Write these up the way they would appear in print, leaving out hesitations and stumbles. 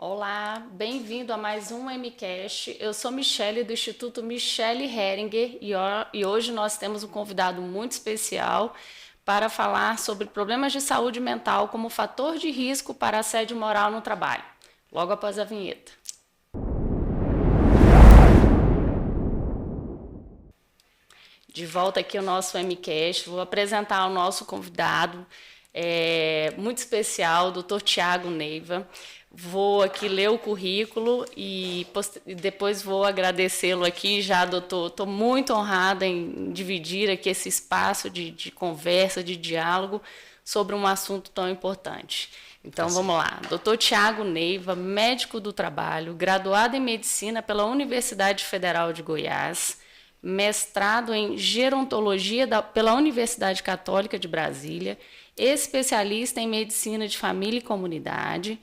Olá, bem-vindo a mais um MCast. Eu sou Michele do Instituto Michele Heringer e hoje nós temos um convidado muito especial para falar sobre problemas de saúde mental como fator de risco para assédio moral no trabalho. Logo após a vinheta. De volta aqui ao nosso MCast, vou apresentar o nosso convidado muito especial, o Dr. Tiago Neiva. Vou aqui ler o currículo e depois vou agradecê-lo aqui já, doutor. Estou muito honrada em dividir aqui esse espaço de conversa, de diálogo sobre um assunto tão importante. Então, vamos lá. Dr. Tiago Neiva, médico do trabalho, graduado em medicina pela Universidade Federal de Goiás, mestrado em gerontologia pela Universidade Católica de Brasília, especialista em medicina de família e comunidade,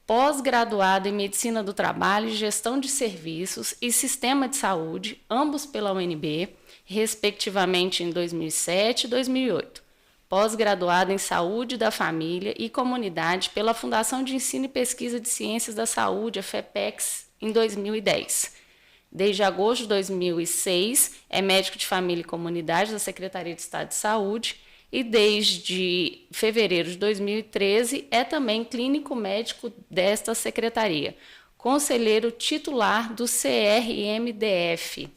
pós-graduado em Medicina do Trabalho, Gestão de Serviços e Sistema de Saúde, ambos pela UNB, respectivamente em 2007 e 2008. Pós-graduado em Saúde da Família e Comunidade pela Fundação de Ensino e Pesquisa de Ciências da Saúde, a FEPEX, em 2010. Desde agosto de 2006, é médico de família e comunidade da Secretaria de Estado de Saúde, e desde fevereiro de 2013 é também clínico médico desta secretaria, conselheiro titular do CRMDF.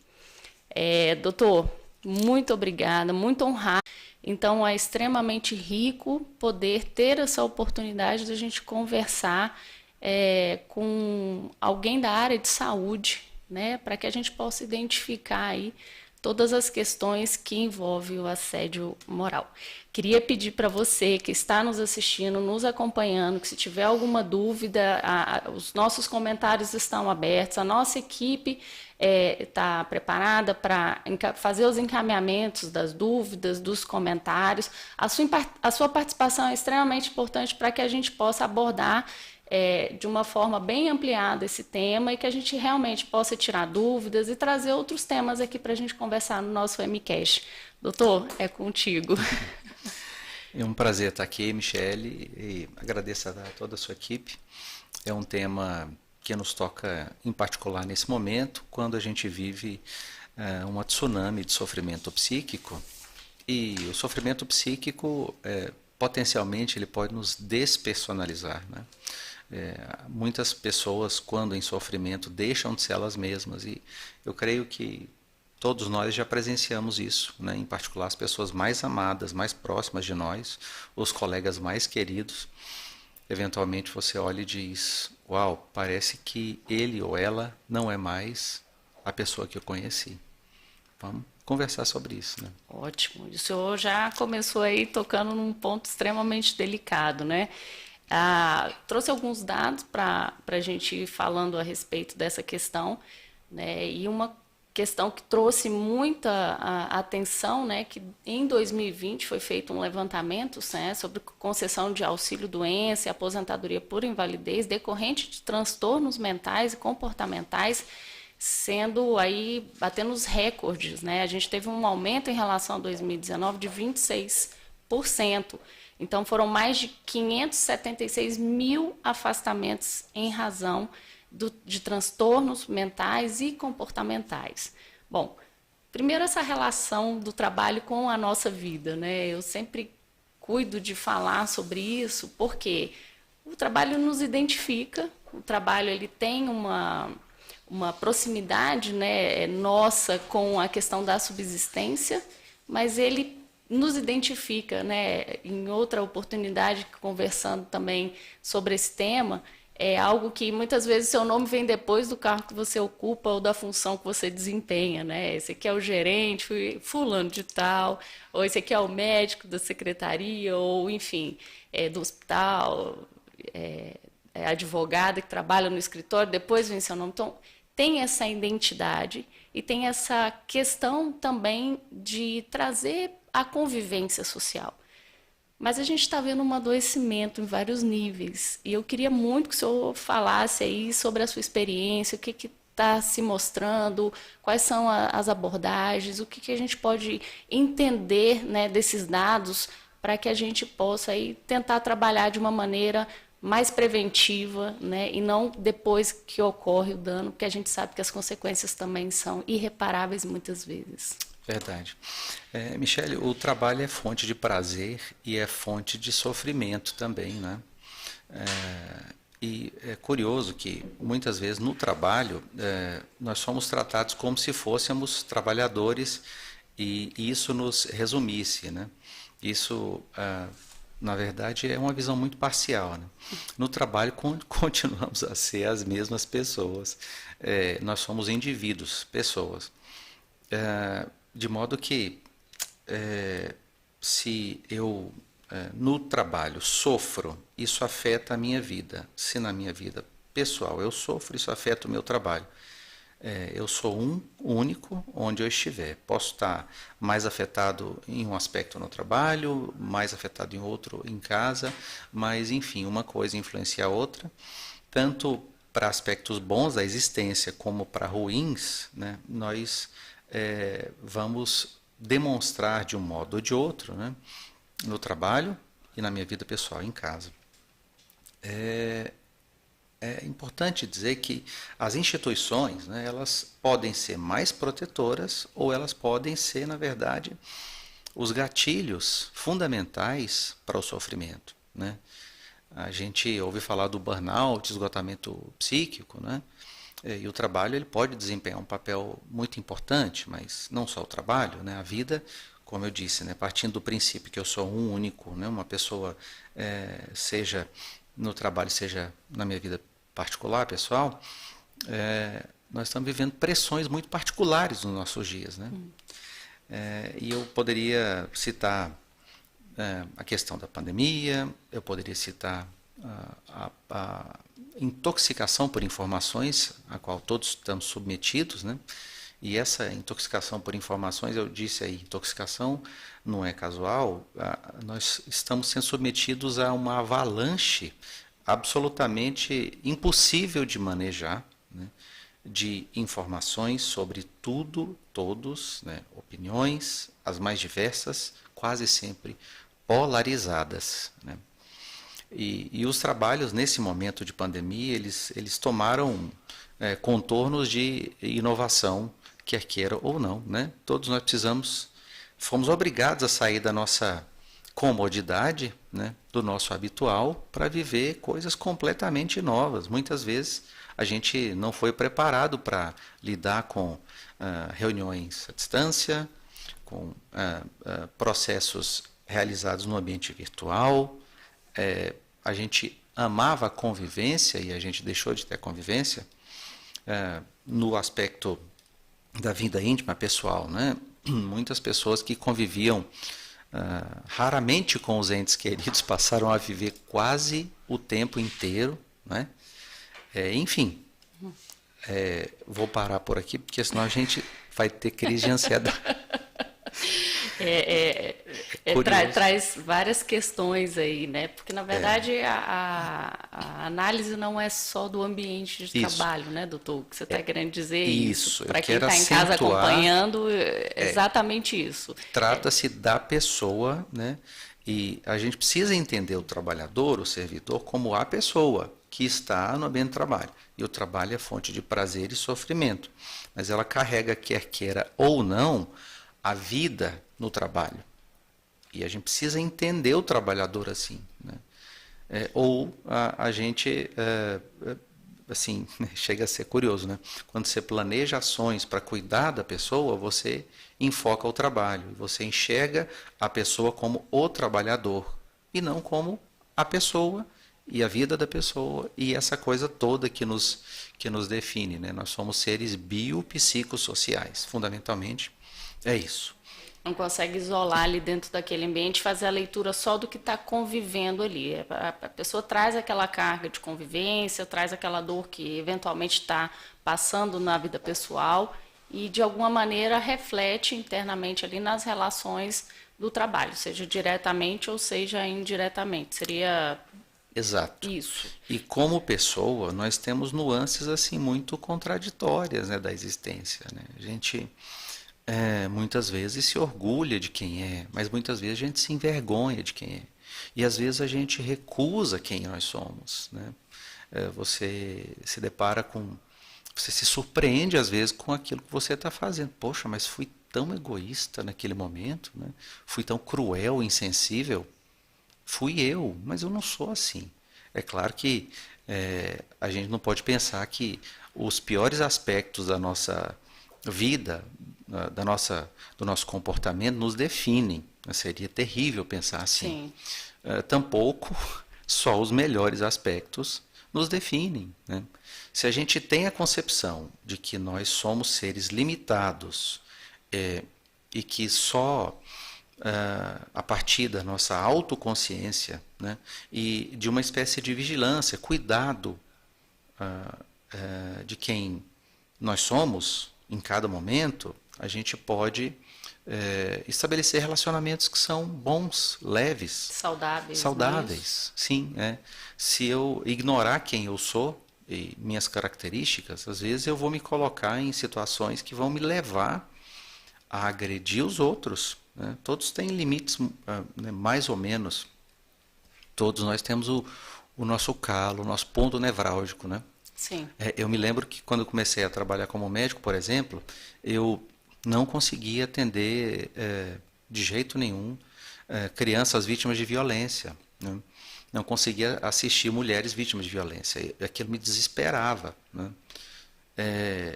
Doutor, muito obrigada, muito honrado. Então, é extremamente rico poder ter essa oportunidade de a gente conversar com alguém da área de saúde, né, para que a gente possa identificar aí todas as questões que envolvem o assédio moral. Queria pedir para você que está nos assistindo, nos acompanhando, que se tiver alguma dúvida, os nossos comentários estão abertos, a nossa equipe está preparada para fazer os encaminhamentos das dúvidas, dos comentários. A sua participação é extremamente importante para que a gente possa abordar de uma forma bem ampliada esse tema e que a gente realmente possa tirar dúvidas e trazer outros temas aqui para a gente conversar no nosso MCast. Doutor, é contigo. É um prazer estar aqui, Michele, e agradeço a toda a sua equipe. É um tema que nos toca em particular nesse momento, quando a gente vive uma tsunami de sofrimento psíquico, e o sofrimento psíquico, potencialmente, ele pode nos despersonalizar, né? Muitas pessoas, quando em sofrimento, deixam de ser elas mesmas, e eu creio que todos nós já presenciamos isso, né? Em particular as pessoas mais amadas, mais próximas de nós, os colegas mais queridos. Eventualmente você olha e diz: uau, parece que ele ou ela não é mais a pessoa que eu conheci. Vamos conversar sobre isso, né? Ótimo. O senhor já começou aí tocando num ponto extremamente delicado, né? Trouxe alguns dados para a gente ir falando a respeito dessa questão, né? E uma questão que trouxe muita atenção, né? Que em 2020 foi feito um levantamento, né, sobre concessão de auxílio-doença e aposentadoria por invalidez decorrente de transtornos mentais e comportamentais, sendo aí, batendo os recordes, né? A gente teve um aumento em relação a 2019 de 26%. Então, foram mais de 576 mil afastamentos em razão de transtornos mentais e comportamentais. Bom, primeiro essa relação do trabalho com a nossa vida, né? Eu sempre cuido de falar sobre isso, porque o trabalho nos identifica, o trabalho ele tem uma proximidade, né, nossa com a questão da subsistência, mas ele nos identifica, né? Em outra oportunidade, conversando também sobre esse tema, é algo que muitas vezes seu nome vem depois do cargo que você ocupa ou da função que você desempenha, né? Esse aqui é o gerente, fulano de tal, ou esse aqui é o médico da secretaria, ou enfim, do hospital, advogada que trabalha no escritório, depois vem seu nome. Então, tem essa identidade e tem essa questão também de trazer a convivência social. Mas a gente está vendo um adoecimento em vários níveis. E eu queria muito que o senhor falasse aí sobre a sua experiência, o que está se mostrando, quais são as abordagens, o que a gente pode entender, né, desses dados para que a gente possa aí tentar trabalhar de uma maneira mais preventiva, né, e não depois que ocorre o dano, porque a gente sabe que as consequências também são irreparáveis muitas vezes. Verdade. Michele, o trabalho é fonte de prazer e é fonte de sofrimento também, né? E é curioso que muitas vezes no trabalho nós somos tratados como se fôssemos trabalhadores e isso nos resumisse, né? Isso, na verdade, é uma visão muito parcial, né? No trabalho continuamos a ser as mesmas pessoas. Nós somos indivíduos, pessoas. De modo que se eu no trabalho sofro, isso afeta a minha vida. Se na minha vida pessoal eu sofro, isso afeta o meu trabalho. Eu sou um único onde eu estiver. Posso estar mais afetado em um aspecto no trabalho, mais afetado em outro em casa, mas enfim, uma coisa influencia a outra, tanto para aspectos bons da existência como para ruins, né? Nós vamos demonstrar de um modo ou de outro, né? No trabalho e na minha vida pessoal, em casa. É importante dizer que as instituições, né, elas podem ser mais protetoras ou elas podem ser, na verdade, os gatilhos fundamentais para o sofrimento, né? A gente ouve falar do burnout, esgotamento psíquico, né? E o trabalho ele pode desempenhar um papel muito importante, mas não só o trabalho, né? A vida, como eu disse, né, partindo do princípio que eu sou um único, né, uma pessoa, seja no trabalho, seja na minha vida particular, pessoal, nós estamos vivendo pressões muito particulares nos nossos dias, né? E eu poderia citar a questão da pandemia, eu poderia citar a intoxicação por informações, a qual todos estamos submetidos, né? E essa intoxicação por informações, eu disse aí, intoxicação não é casual, nós estamos sendo submetidos a uma avalanche absolutamente impossível de manejar, né? De informações sobre tudo, todos, né? Opiniões, as mais diversas, quase sempre polarizadas, né? E os trabalhos nesse momento de pandemia, eles tomaram contornos de inovação, quer queira ou não, né? Todos nós fomos obrigados a sair da nossa comodidade, né, do nosso habitual, para viver coisas completamente novas. Muitas vezes a gente não foi preparado para lidar com reuniões à distância, com processos realizados no ambiente virtual. A gente amava a convivência e a gente deixou de ter convivência no aspecto da vida íntima, pessoal, né? Muitas pessoas que conviviam raramente com os entes queridos passaram a viver quase o tempo inteiro, né? Enfim, vou parar por aqui, porque senão a gente vai ter crise de ansiedade. Traz várias questões aí, né? Porque, na verdade, a análise não é só do ambiente de trabalho, né, doutor? O que você está querendo dizer é isso. Para quem está em casa acompanhando, exatamente isso. Trata-se da pessoa, né? E a gente precisa entender o trabalhador, o servidor, como a pessoa que está no ambiente de trabalho. E o trabalho é fonte de prazer e sofrimento. Mas ela carrega, quer queira ou não, a vida no trabalho. E a gente precisa entender o trabalhador assim, né? Ou a gente, assim, chega a ser curioso, né? Quando você planeja ações para cuidar da pessoa, você enfoca o trabalho. Você enxerga a pessoa como o trabalhador e não como a pessoa e a vida da pessoa e essa coisa toda que nos define, né? Nós somos seres biopsicossociais, fundamentalmente é isso. Não consegue isolar ali dentro daquele ambiente, fazer a leitura só do que está convivendo ali. A pessoa traz aquela carga de convivência, traz aquela dor que eventualmente está passando na vida pessoal e, de alguma maneira, reflete internamente ali nas relações do trabalho, seja diretamente ou seja indiretamente. Seria... Exato. Isso. E como pessoa, nós temos nuances assim muito contraditórias, né, da existência, né? A gente... muitas vezes se orgulha de quem é, mas muitas vezes a gente se envergonha de quem é. E às vezes a gente recusa quem nós somos, né? Você se depara com, você se surpreende às vezes com aquilo que você está fazendo. Poxa, mas fui tão egoísta naquele momento, né? Fui tão cruel, insensível. Fui eu, mas eu não sou assim. É claro que a gente não pode pensar que os piores aspectos da nossa vida, do nosso comportamento, nos definem. Seria terrível pensar assim. Sim. Tampouco só os melhores aspectos nos definem, né? Se a gente tem a concepção de que nós somos seres limitados e que só a partir da nossa autoconsciência, né, e de uma espécie de vigilância, cuidado de quem nós somos em cada momento, a gente pode estabelecer relacionamentos que são bons, leves, Saudáveis. saudáveis. Sim, se eu ignorar quem eu sou e minhas características, às vezes eu vou me colocar em situações que vão me levar a agredir os outros, né? Todos têm limites, né, mais ou menos. Todos nós temos o nosso calo, o nosso ponto nevrálgico, né? Sim. Eu me lembro que quando eu comecei a trabalhar como médico, por exemplo, eu não conseguia atender de jeito nenhum crianças vítimas de violência, né? Não conseguia assistir mulheres vítimas de violência. Aquilo me desesperava, né?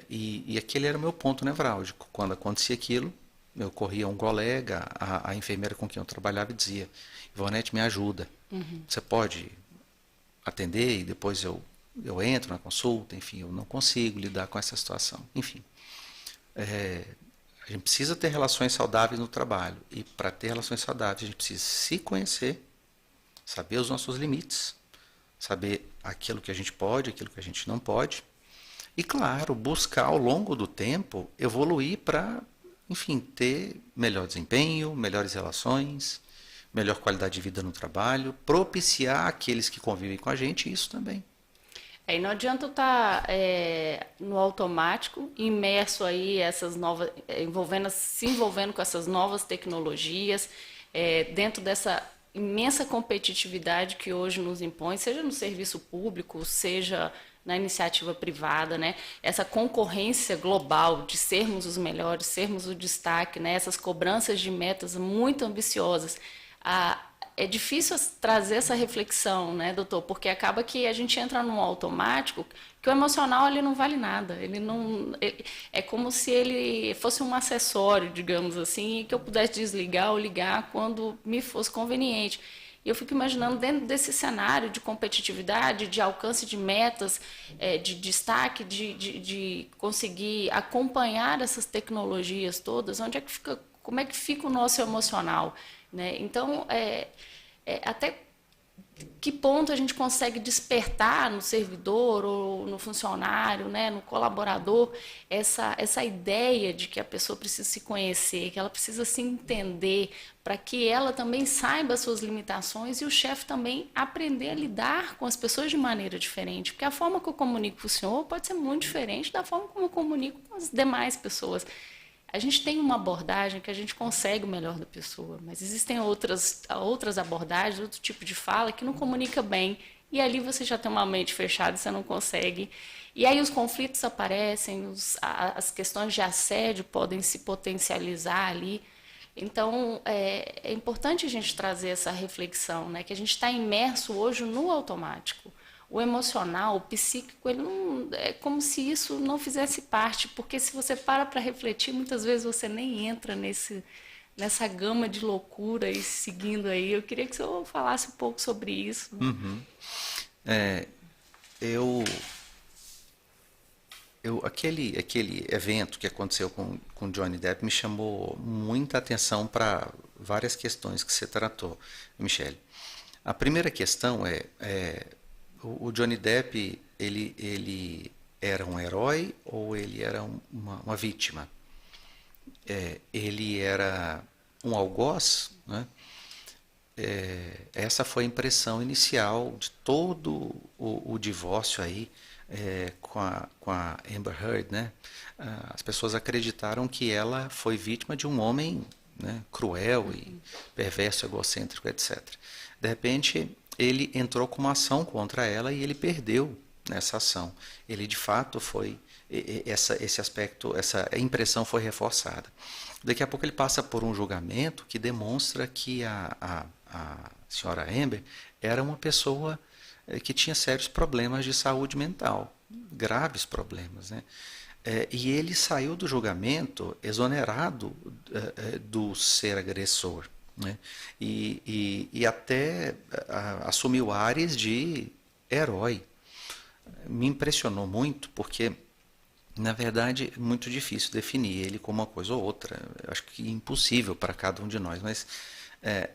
E aquele era o meu ponto nevrálgico. Quando acontecia aquilo, eu corria a um colega, a enfermeira com quem eu trabalhava, e dizia: Ivonete, me ajuda. Você pode atender e depois eu entro na consulta? Enfim, eu não consigo lidar com essa situação. Enfim, a gente precisa ter relações saudáveis no trabalho. E para ter relações saudáveis, a gente precisa se conhecer, saber os nossos limites, saber aquilo que a gente pode, aquilo que a gente não pode. E, claro, buscar ao longo do tempo evoluir para, enfim, ter melhor desempenho, melhores relações, melhor qualidade de vida no trabalho, propiciar aqueles que convivem com a gente isso também. E não adianta eu estar no automático, imerso aí essas novas, se envolvendo com essas novas tecnologias, dentro dessa imensa competitividade que hoje nos impõe, seja no serviço público, seja na iniciativa privada, né? Essa concorrência global de sermos os melhores, sermos o destaque, né? Essas cobranças de metas muito ambiciosas. É difícil trazer essa reflexão, né, doutor? Porque acaba que a gente entra num automático que o emocional ele não vale nada. É como se ele fosse um acessório, digamos assim, que eu pudesse desligar ou ligar quando me fosse conveniente. E eu fico imaginando dentro desse cenário de competitividade, de alcance de metas, de destaque, de conseguir acompanhar essas tecnologias todas, como é que fica o nosso emocional, né? Então, até que ponto a gente consegue despertar no servidor ou no funcionário, né, no colaborador, essa ideia de que a pessoa precisa se conhecer, que ela precisa se entender, para que ela também saiba as suas limitações e o chefe também aprender a lidar com as pessoas de maneira diferente. Porque a forma que eu comunico com o senhor pode ser muito diferente da forma como eu comunico com as demais pessoas. A gente tem uma abordagem que a gente consegue o melhor da pessoa, mas existem outras abordagens, outro tipo de fala que não comunica bem. E ali você já tem uma mente fechada e você não consegue. E aí os conflitos aparecem, as questões de assédio podem se potencializar ali. Então, é importante a gente trazer essa reflexão, né? Que a gente está imerso hoje no automático. O emocional, o psíquico, ele não, é como se isso não fizesse parte, porque se você para refletir, muitas vezes você nem entra nessa gama de loucura e seguindo aí. Eu queria que o senhor falasse um pouco sobre isso. Uhum. Aquele evento que aconteceu com Johnny Depp me chamou muita atenção para várias questões que você tratou, Michele. A primeira questão o Johnny Depp, ele era um herói ou ele era uma vítima? Ele era um algoz, né? Essa foi a impressão inicial de todo o divórcio aí com a Amber Heard, né? As pessoas acreditaram que ela foi vítima de um homem né, cruel e perverso, egocêntrico, etc. De repente, ele entrou com uma ação contra ela e ele perdeu nessa ação. Ele, de fato, esse aspecto, essa impressão foi reforçada. Daqui a pouco ele passa por um julgamento que demonstra que a senhora Amber era uma pessoa que tinha sérios problemas de saúde mental, graves problemas, né? E ele saiu do julgamento exonerado do ser agressor, né? E até assumiu ares de herói. Me impressionou muito porque, na verdade, é muito difícil definir ele como uma coisa ou outra. Eu acho que é impossível para cada um de nós. Mas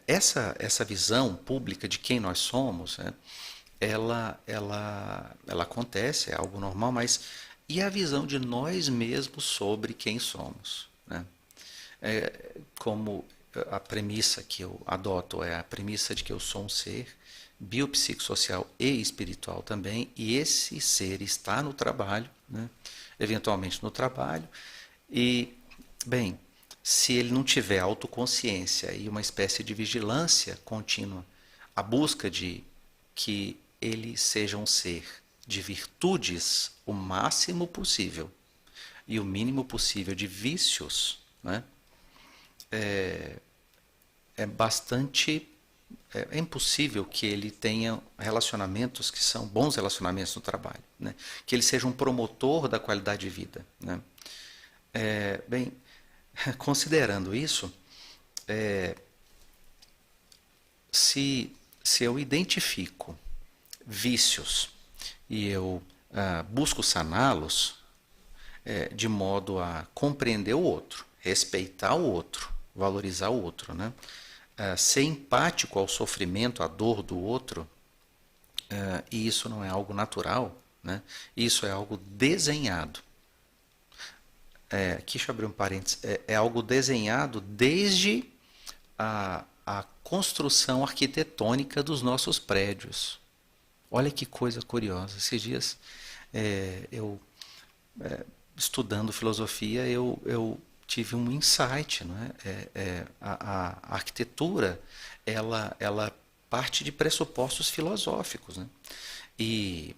essa visão pública de quem nós somos, né, ela acontece, é algo normal, mas e a visão de nós mesmos sobre quem somos, né? Como a premissa que eu adoto é a premissa de que eu sou um ser biopsicossocial e espiritual também, e esse ser está no trabalho, né? Eventualmente no trabalho, e, bem, se ele não tiver autoconsciência e uma espécie de vigilância contínua, a busca de que ele seja um ser de virtudes o máximo possível e o mínimo possível de vícios, né? É impossível que ele tenha relacionamentos que são bons relacionamentos no trabalho, né? Que ele seja um promotor da qualidade de vida, né? Bem, considerando isso, se eu identifico vícios e eu busco saná-los, de modo a compreender o outro, respeitar o outro, valorizar o outro, né? Ser empático ao sofrimento, à dor do outro, e isso não é algo natural, né? Isso é algo desenhado. Aqui deixa eu abrir um parênteses, é algo desenhado desde a construção arquitetônica dos nossos prédios. Olha que coisa curiosa. Esses dias, eu estudando filosofia, eu tive um insight, não é? A arquitetura, ela parte de pressupostos filosóficos, né? E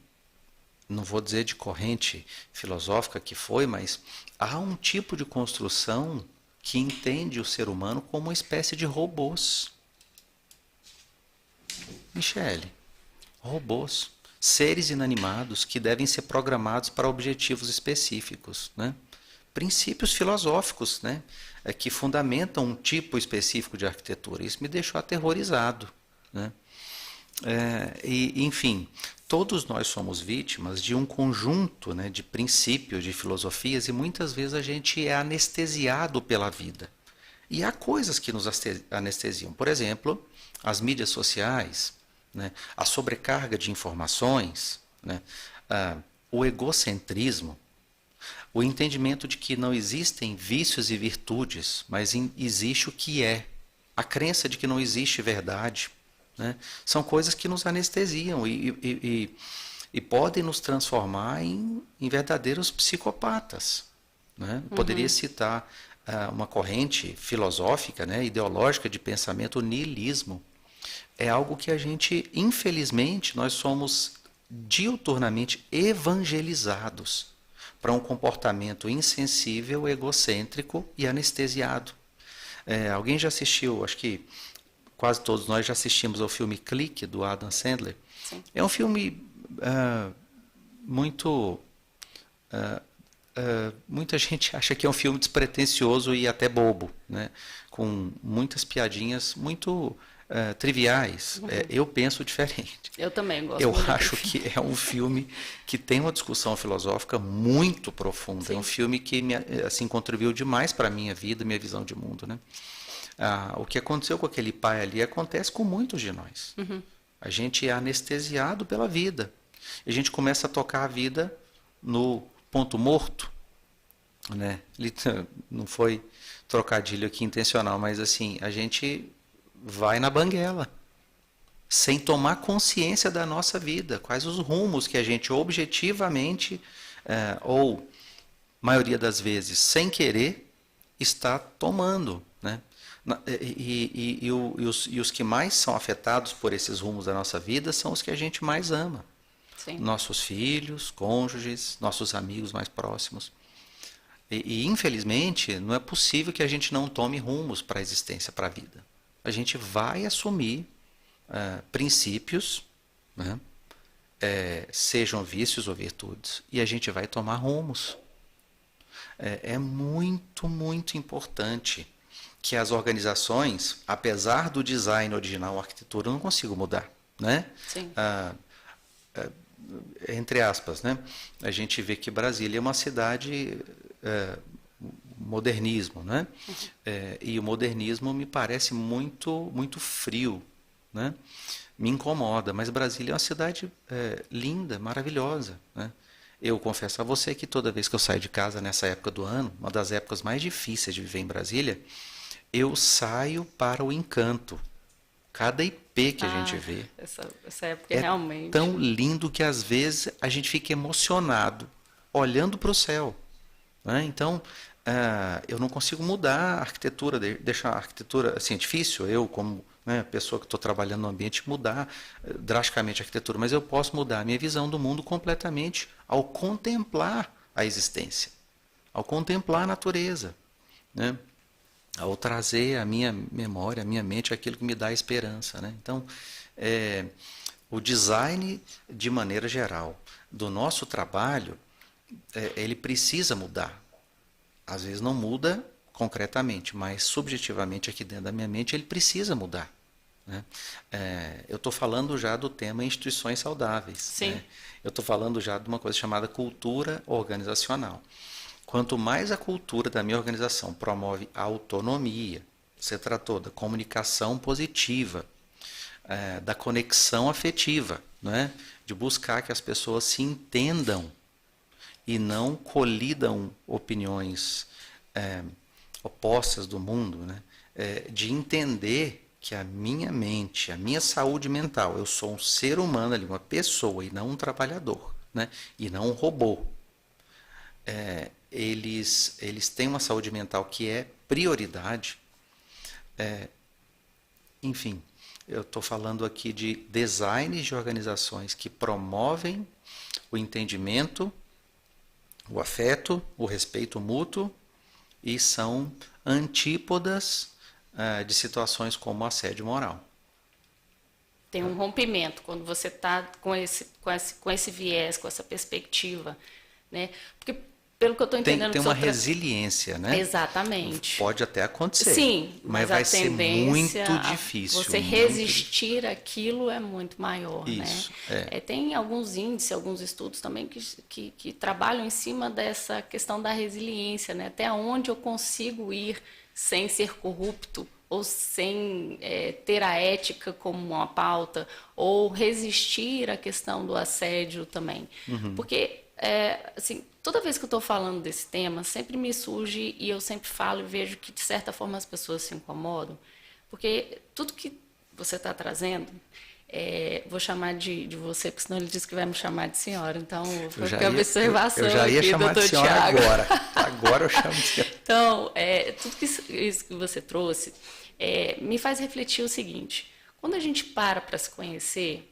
não vou dizer de corrente filosófica que foi, mas há um tipo de construção que entende o ser humano como uma espécie de robôs. Michele, robôs, seres inanimados que devem ser programados para objetivos específicos, né? Princípios filosóficos, né, que fundamentam um tipo específico de arquitetura. Isso me deixou aterrorizado, né? Enfim, todos nós somos vítimas de um conjunto, né, de princípios, de filosofias, e muitas vezes a gente é anestesiado pela vida. E há coisas que nos anestesiam. Por exemplo, as mídias sociais, né, a sobrecarga de informações, né, o egocentrismo, o entendimento de que não existem vícios e virtudes, mas existe o que é. A crença de que não existe verdade, né? São coisas que nos anestesiam e podem nos transformar em verdadeiros psicopatas, né? Poderia citar uma corrente filosófica, né, ideológica de pensamento, o niilismo. É algo que a gente, infelizmente, nós somos diuturnamente evangelizados para um comportamento insensível, egocêntrico e anestesiado. Alguém já assistiu, acho que quase todos nós já assistimos ao filme Clique, do Adam Sandler. Sim. É um filme muito... muita gente acha que é um filme despretensioso e até bobo, né? Com muitas piadinhas muito triviais. Eu penso diferente. Eu também gosto Eu muito acho que é um filme que tem uma discussão filosófica muito profunda. Sim. É um filme que assim, contribuiu demais para a minha vida, minha visão de mundo, né? O que aconteceu com aquele pai ali acontece com muitos de nós. A gente é anestesiado pela vida. E a gente começa a tocar a vida no ponto morto, né? Não foi trocadilho aqui intencional, mas assim, a gente vai na banguela, sem tomar consciência da nossa vida, quais os rumos que a gente objetivamente, ou maioria das vezes sem querer, está tomando, né? E os que mais são afetados por esses rumos da nossa vida são os que a gente mais ama. Sim. Nossos filhos, cônjuges, nossos amigos mais próximos. Infelizmente, não é possível que a gente não tome rumos para a existência, para a vida. A gente vai assumir princípios, né? Sejam vícios ou virtudes, e a gente vai tomar rumos. É muito, muito importante que as organizações, apesar do design original, a arquitetura, eu não consigo mudar, né? Sim. Entre aspas, né? A gente vê que Brasília é uma cidade modernismo, né? E o modernismo me parece muito, muito frio, né? Me incomoda, mas Brasília é uma cidade linda, maravilhosa, né? Eu confesso a você que toda vez que eu saio de casa nessa época do ano, uma das épocas mais difíceis de viver em Brasília, eu saio para o encanto. Cada IP que a gente vê essa época é realmente tão lindo que às vezes a gente fica emocionado olhando para o céu, né? Então, eu não consigo mudar a arquitetura, deixar a arquitetura, assim, é difícil eu, como pessoa que estou trabalhando no ambiente, mudar drasticamente a arquitetura, mas eu posso mudar a minha visão do mundo completamente ao contemplar a existência, ao contemplar a natureza, né? Ao trazer à minha memória, à minha mente, aquilo que me dá esperança, né? Então, o design, de maneira geral, do nosso trabalho, ele precisa mudar. Às vezes não muda concretamente, mas subjetivamente aqui dentro da minha mente ele precisa mudar, né? Eu estou falando já do tema instituições saudáveis. Sim. Né? Eu estou falando já de uma coisa chamada cultura organizacional. Quanto mais a cultura da minha organização promove a autonomia, você tratou da comunicação positiva, da conexão afetiva, né? De buscar que as pessoas se entendam e não colidam opiniões opostas do mundo, né? De entender que a minha mente, a minha saúde mental, eu sou um ser humano ali, uma pessoa e não um trabalhador, né? E não um robô. Eles têm uma saúde mental que é prioridade. Enfim, eu estou falando aqui de designs de organizações que promovem o entendimento, o afeto, o respeito mútuo e são antípodas de situações como assédio moral. tem um rompimento quando você está com esse viés, com essa perspectiva, né? Porque pelo que eu estou entendendo, tem uma resiliência, né? Exatamente. Pode até acontecer. Sim, mas vai ser muito difícil. Você resistir àquilo é muito maior, isso, né? Tem alguns índices, alguns estudos também que trabalham em cima dessa questão da resiliência, né? Até onde eu consigo ir sem ser corrupto ou sem ter a ética como uma pauta, ou resistir à questão do assédio também. Uhum. Porque, assim, toda vez que eu estou falando desse tema, sempre me surge, e eu sempre falo e vejo que, de certa forma, as pessoas se incomodam, porque tudo que você está trazendo, vou chamar de você, porque senão ele disse que vai me chamar de senhora, então foi uma observação eu já ia aqui, chamar de senhora Thiago. Agora eu chamo de senhora. Então, tudo isso que você trouxe me faz refletir o seguinte: quando a gente para se conhecer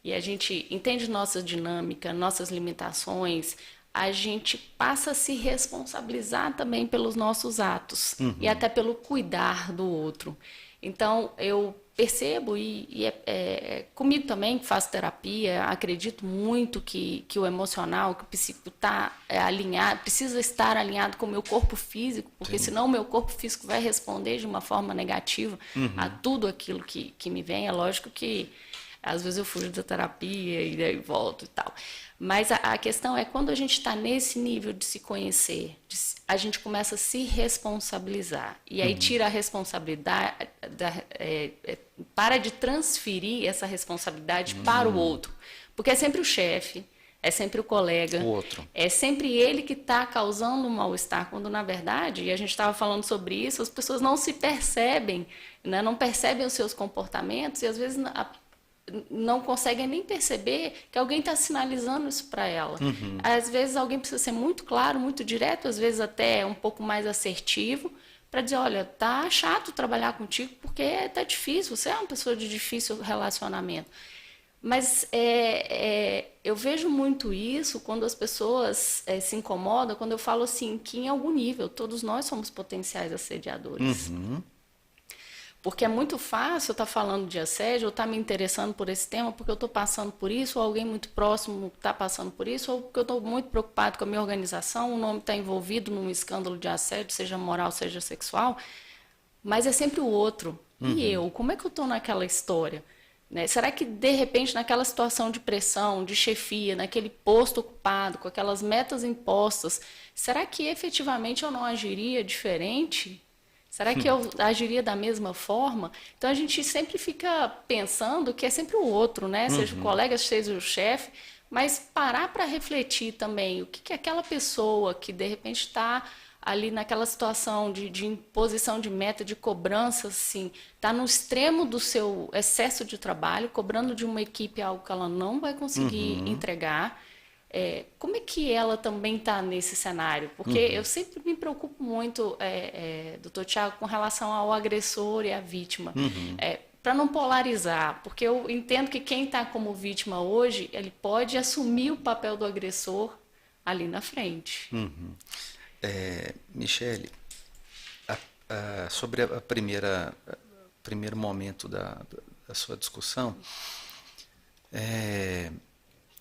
e a gente entende nossa dinâmica, nossas limitações, a gente passa a se responsabilizar também pelos nossos atos, uhum, e até pelo cuidar do outro. Então, eu percebo, comigo também, que faço terapia, acredito muito que o emocional, que o psíquico está alinhado, precisa estar alinhado com o meu corpo físico, porque sim, senão o meu corpo físico vai responder de uma forma negativa, uhum, a tudo aquilo que me vem. É lógico que às vezes eu fujo da terapia e daí volto e tal. Mas a questão é, quando a gente está nesse nível de se conhecer, a gente começa a se responsabilizar. E aí, uhum, tira a responsabilidade, para de transferir essa responsabilidade, uhum, para o outro. Porque é sempre o chefe, é sempre o colega, o outro. É sempre ele que está causando um mal-estar, quando na verdade, e a gente estava falando sobre isso, as pessoas não se percebem, né? Não percebem os seus comportamentos e às vezes não conseguem nem perceber que alguém está sinalizando isso para ela. Uhum. Às vezes alguém precisa ser muito claro, muito direto, às vezes até um pouco mais assertivo, para dizer, olha, tá chato trabalhar contigo porque tá difícil, você é uma pessoa de difícil relacionamento. Mas eu vejo muito isso quando as pessoas se incomodam, quando eu falo assim, que em algum nível todos nós somos potenciais assediadores. Uhum. Porque é muito fácil eu estar falando de assédio, ou estar me interessando por esse tema, porque eu estou passando por isso, ou alguém muito próximo está passando por isso, ou porque eu estou muito preocupado com a minha organização, o nome está envolvido num escândalo de assédio, seja moral, seja sexual, mas é sempre o outro. E eu? Como é que eu estou naquela história? Né? Será que, de repente, naquela situação de pressão, de chefia, naquele posto ocupado, com aquelas metas impostas, será que efetivamente eu não agiria diferente? Será que eu agiria da mesma forma? Então a gente sempre fica pensando que é sempre o outro, né? Seja o colega, seja o chefe, mas parar para refletir também o que aquela pessoa que de repente está ali naquela situação de imposição de meta, de cobrança, assim, está no extremo do seu excesso de trabalho, cobrando de uma equipe algo que ela não vai conseguir entregar. Como é que ela também está nesse cenário? Porque eu sempre me preocupo muito, doutor Tiago, com relação ao agressor e à vítima. Para não polarizar, porque eu entendo que quem está como vítima hoje, ele pode assumir o papel do agressor ali na frente. Michele, sobre primeiro momento da sua discussão,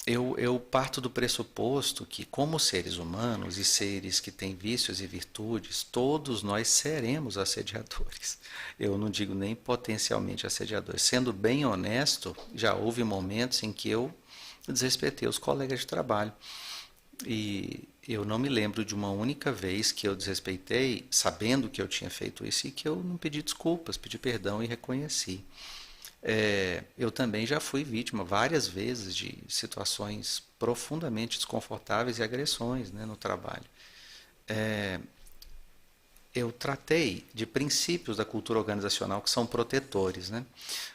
eu parto do pressuposto que, como seres humanos e seres que têm vícios e virtudes, todos nós seremos assediadores. Eu não digo nem potencialmente assediadores. Sendo bem honesto, já houve momentos em que eu desrespeitei os colegas de trabalho. E eu não me lembro de uma única vez que eu desrespeitei, sabendo que eu tinha feito isso, e que eu não pedi desculpas, pedi perdão e reconheci. Eu também já fui vítima várias vezes de situações profundamente desconfortáveis e agressões, né, no trabalho. Eu tratei de princípios da cultura organizacional que são protetores, né?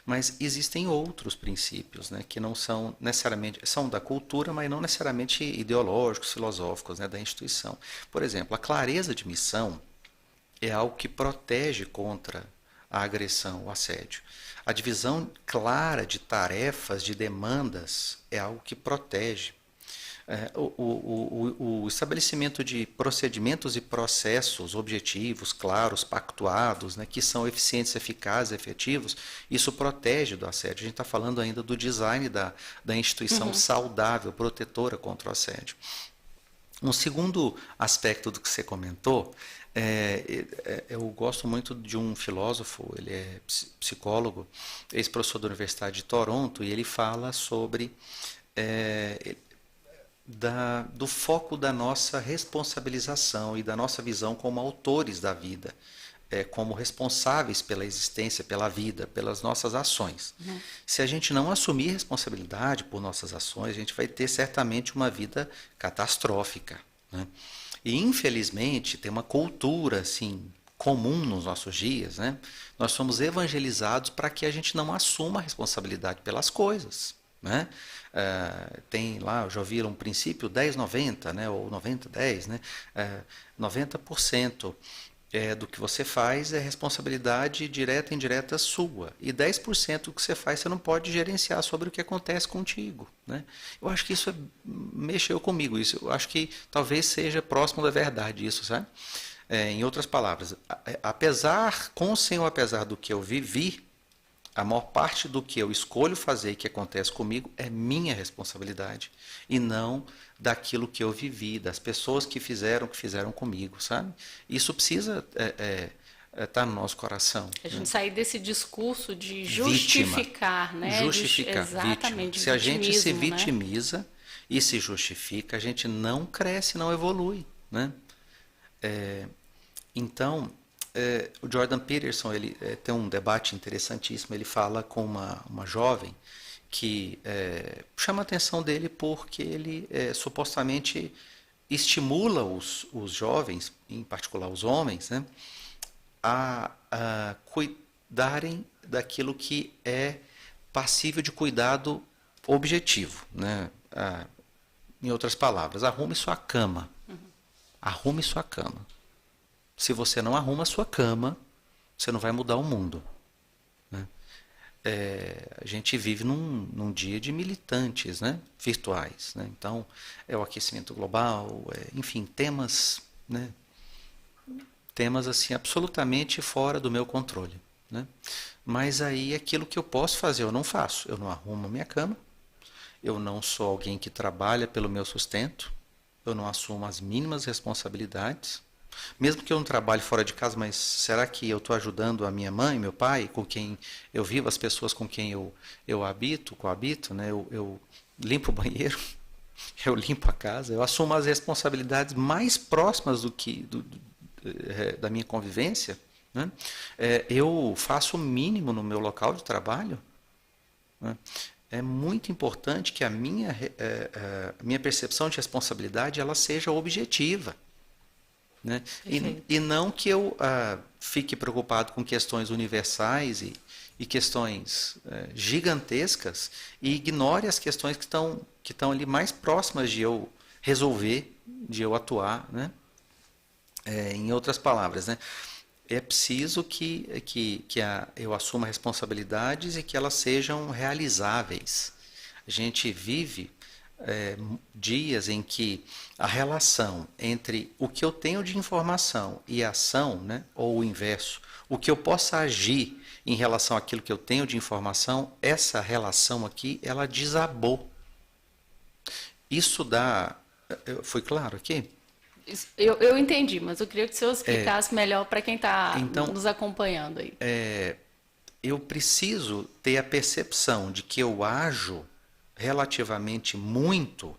Mas existem outros princípios, né, que não são necessariamente, são da cultura, mas não necessariamente ideológicos, filosóficos, né, da instituição. Por exemplo, a clareza de missão é algo que protege contra a agressão, o assédio. A divisão clara de tarefas, de demandas, é algo que protege. O estabelecimento de procedimentos e processos objetivos, claros, pactuados, né, que são eficientes, eficazes, efetivos, isso protege do assédio. A gente está falando ainda do design da instituição saudável, protetora contra o assédio. Um segundo aspecto do que você comentou, eu gosto muito de um filósofo, ele é psicólogo, ex-professor da Universidade de Toronto, e ele fala sobre do foco da nossa responsabilização e da nossa visão como autores da vida, como responsáveis pela existência, pela vida, pelas nossas ações. Se a gente não assumir responsabilidade por nossas ações, a gente vai ter certamente uma vida catastrófica, né? E infelizmente tem uma cultura assim comum nos nossos dias, né? Nós somos evangelizados para que a gente não assuma a responsabilidade pelas coisas, né? Tem lá, já ouviram um princípio 10-90, né? Ou 90-10, né? 90% do que você faz é responsabilidade direta e indireta sua. E 10% do que você faz você não pode gerenciar sobre o que acontece contigo, né? Eu acho que isso mexeu comigo. Isso, eu acho que talvez seja próximo da verdade isso, sabe? Em outras palavras, com ou sem o apesar do que eu vivi, a maior parte do que eu escolho fazer e que acontece comigo é minha responsabilidade e não daquilo que eu vivi, das pessoas que fizeram comigo, sabe? Isso precisa estar no nosso coração. A gente sair desse discurso de justificar, né? Justificar, exatamente. Se a gente se né? vitimiza e se justifica, a gente não cresce, não evolui, né? Então, o Jordan Peterson ele tem um debate interessantíssimo. Ele fala com uma jovem que chama a atenção dele porque ele supostamente estimula os jovens, em particular os homens, né, a cuidarem daquilo que é passível de cuidado objetivo, né? Em outras palavras, arrume sua cama. Arrume sua cama. Se você não arruma a sua cama, você não vai mudar o mundo, né? A gente vive num dia de militantes, né, virtuais, né? Então, é o aquecimento global, enfim, temas, né, temas assim absolutamente fora do meu controle, né? Mas aí aquilo que eu posso fazer eu não faço. Eu não arrumo a minha cama, eu não sou alguém que trabalha pelo meu sustento, eu não assumo as mínimas responsabilidades. Mesmo que eu não trabalhe fora de casa, mas será que eu estou ajudando a minha mãe, meu pai, com quem eu vivo, as pessoas com quem eu coabito, né? Eu limpo o banheiro, eu limpo a casa, eu assumo as responsabilidades mais próximas da minha convivência, né? Eu faço o mínimo no meu local de trabalho, né? É muito importante que a minha percepção de responsabilidade ela seja objetiva, né? E não que eu fique preocupado com questões universais e questões gigantescas e ignore as questões que estão ali mais próximas de eu resolver, de eu atuar, né? Em outras palavras, né? É preciso que eu assuma responsabilidades e que elas sejam realizáveis. A gente vive dias em que a relação entre o que eu tenho de informação e ação, né, ou o inverso, o que eu possa agir em relação àquilo que eu tenho de informação, essa relação aqui, ela desabou. Isso dá... Foi claro aqui? Eu entendi, mas eu queria que o senhor explicasse melhor para quem está nos acompanhando aí. Eu preciso ter a percepção de que eu ajo relativamente muito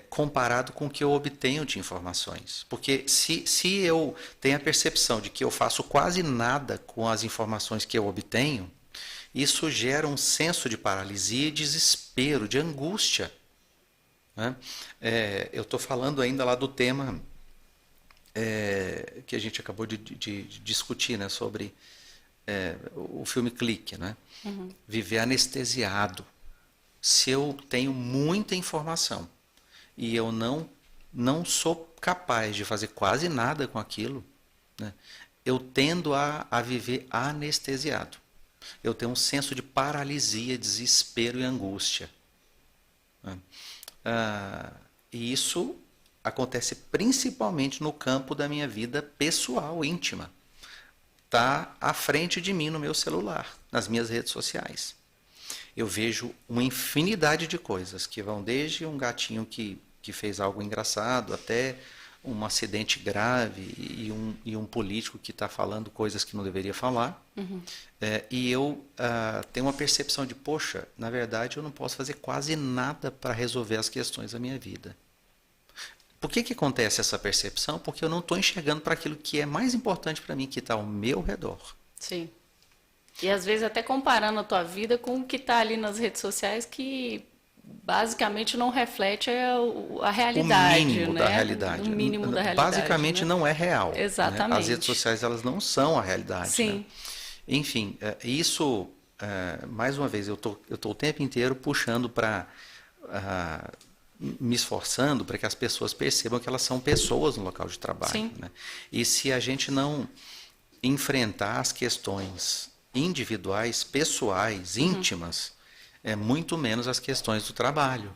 comparado com o que eu obtenho de informações. Porque se eu tenho a percepção de que eu faço quase nada com as informações que eu obtenho, isso gera um senso de paralisia e desespero, de angústia, né? Eu estou falando ainda lá do tema que a gente acabou de discutir, né, sobre o filme Clique, né? Uhum. Viver anestesiado. Se eu tenho muita informação e eu não sou capaz de fazer quase nada com aquilo, né, eu tendo a viver anestesiado. Eu tenho um senso de paralisia, desespero e angústia, né? E isso acontece principalmente no campo da minha vida pessoal, íntima. Está à frente de mim no meu celular, nas minhas redes sociais. Eu vejo uma infinidade de coisas, que vão desde um gatinho que fez algo engraçado, até um acidente grave e um político que está falando coisas que não deveria falar. Uhum. E eu tenho uma percepção de, poxa, na verdade eu não posso fazer quase nada para resolver as questões da minha vida. Por que acontece essa percepção? Porque eu não estou enxergando para aquilo que é mais importante para mim, que está ao meu redor. Sim. E às vezes até comparando a tua vida com o que está ali nas redes sociais, que basicamente não reflete a realidade. O mínimo, né, da realidade. O mínimo da realidade. Basicamente, né, não é real. Exatamente. Né? As redes sociais elas não são a realidade. Sim. Né? Enfim, isso, mais uma vez, eu tô o tempo inteiro puxando para... me esforçando para que as pessoas percebam que elas são pessoas no local de trabalho. Sim. Né? E se a gente não enfrentar as questões individuais, pessoais, íntimas, muito menos as questões do trabalho.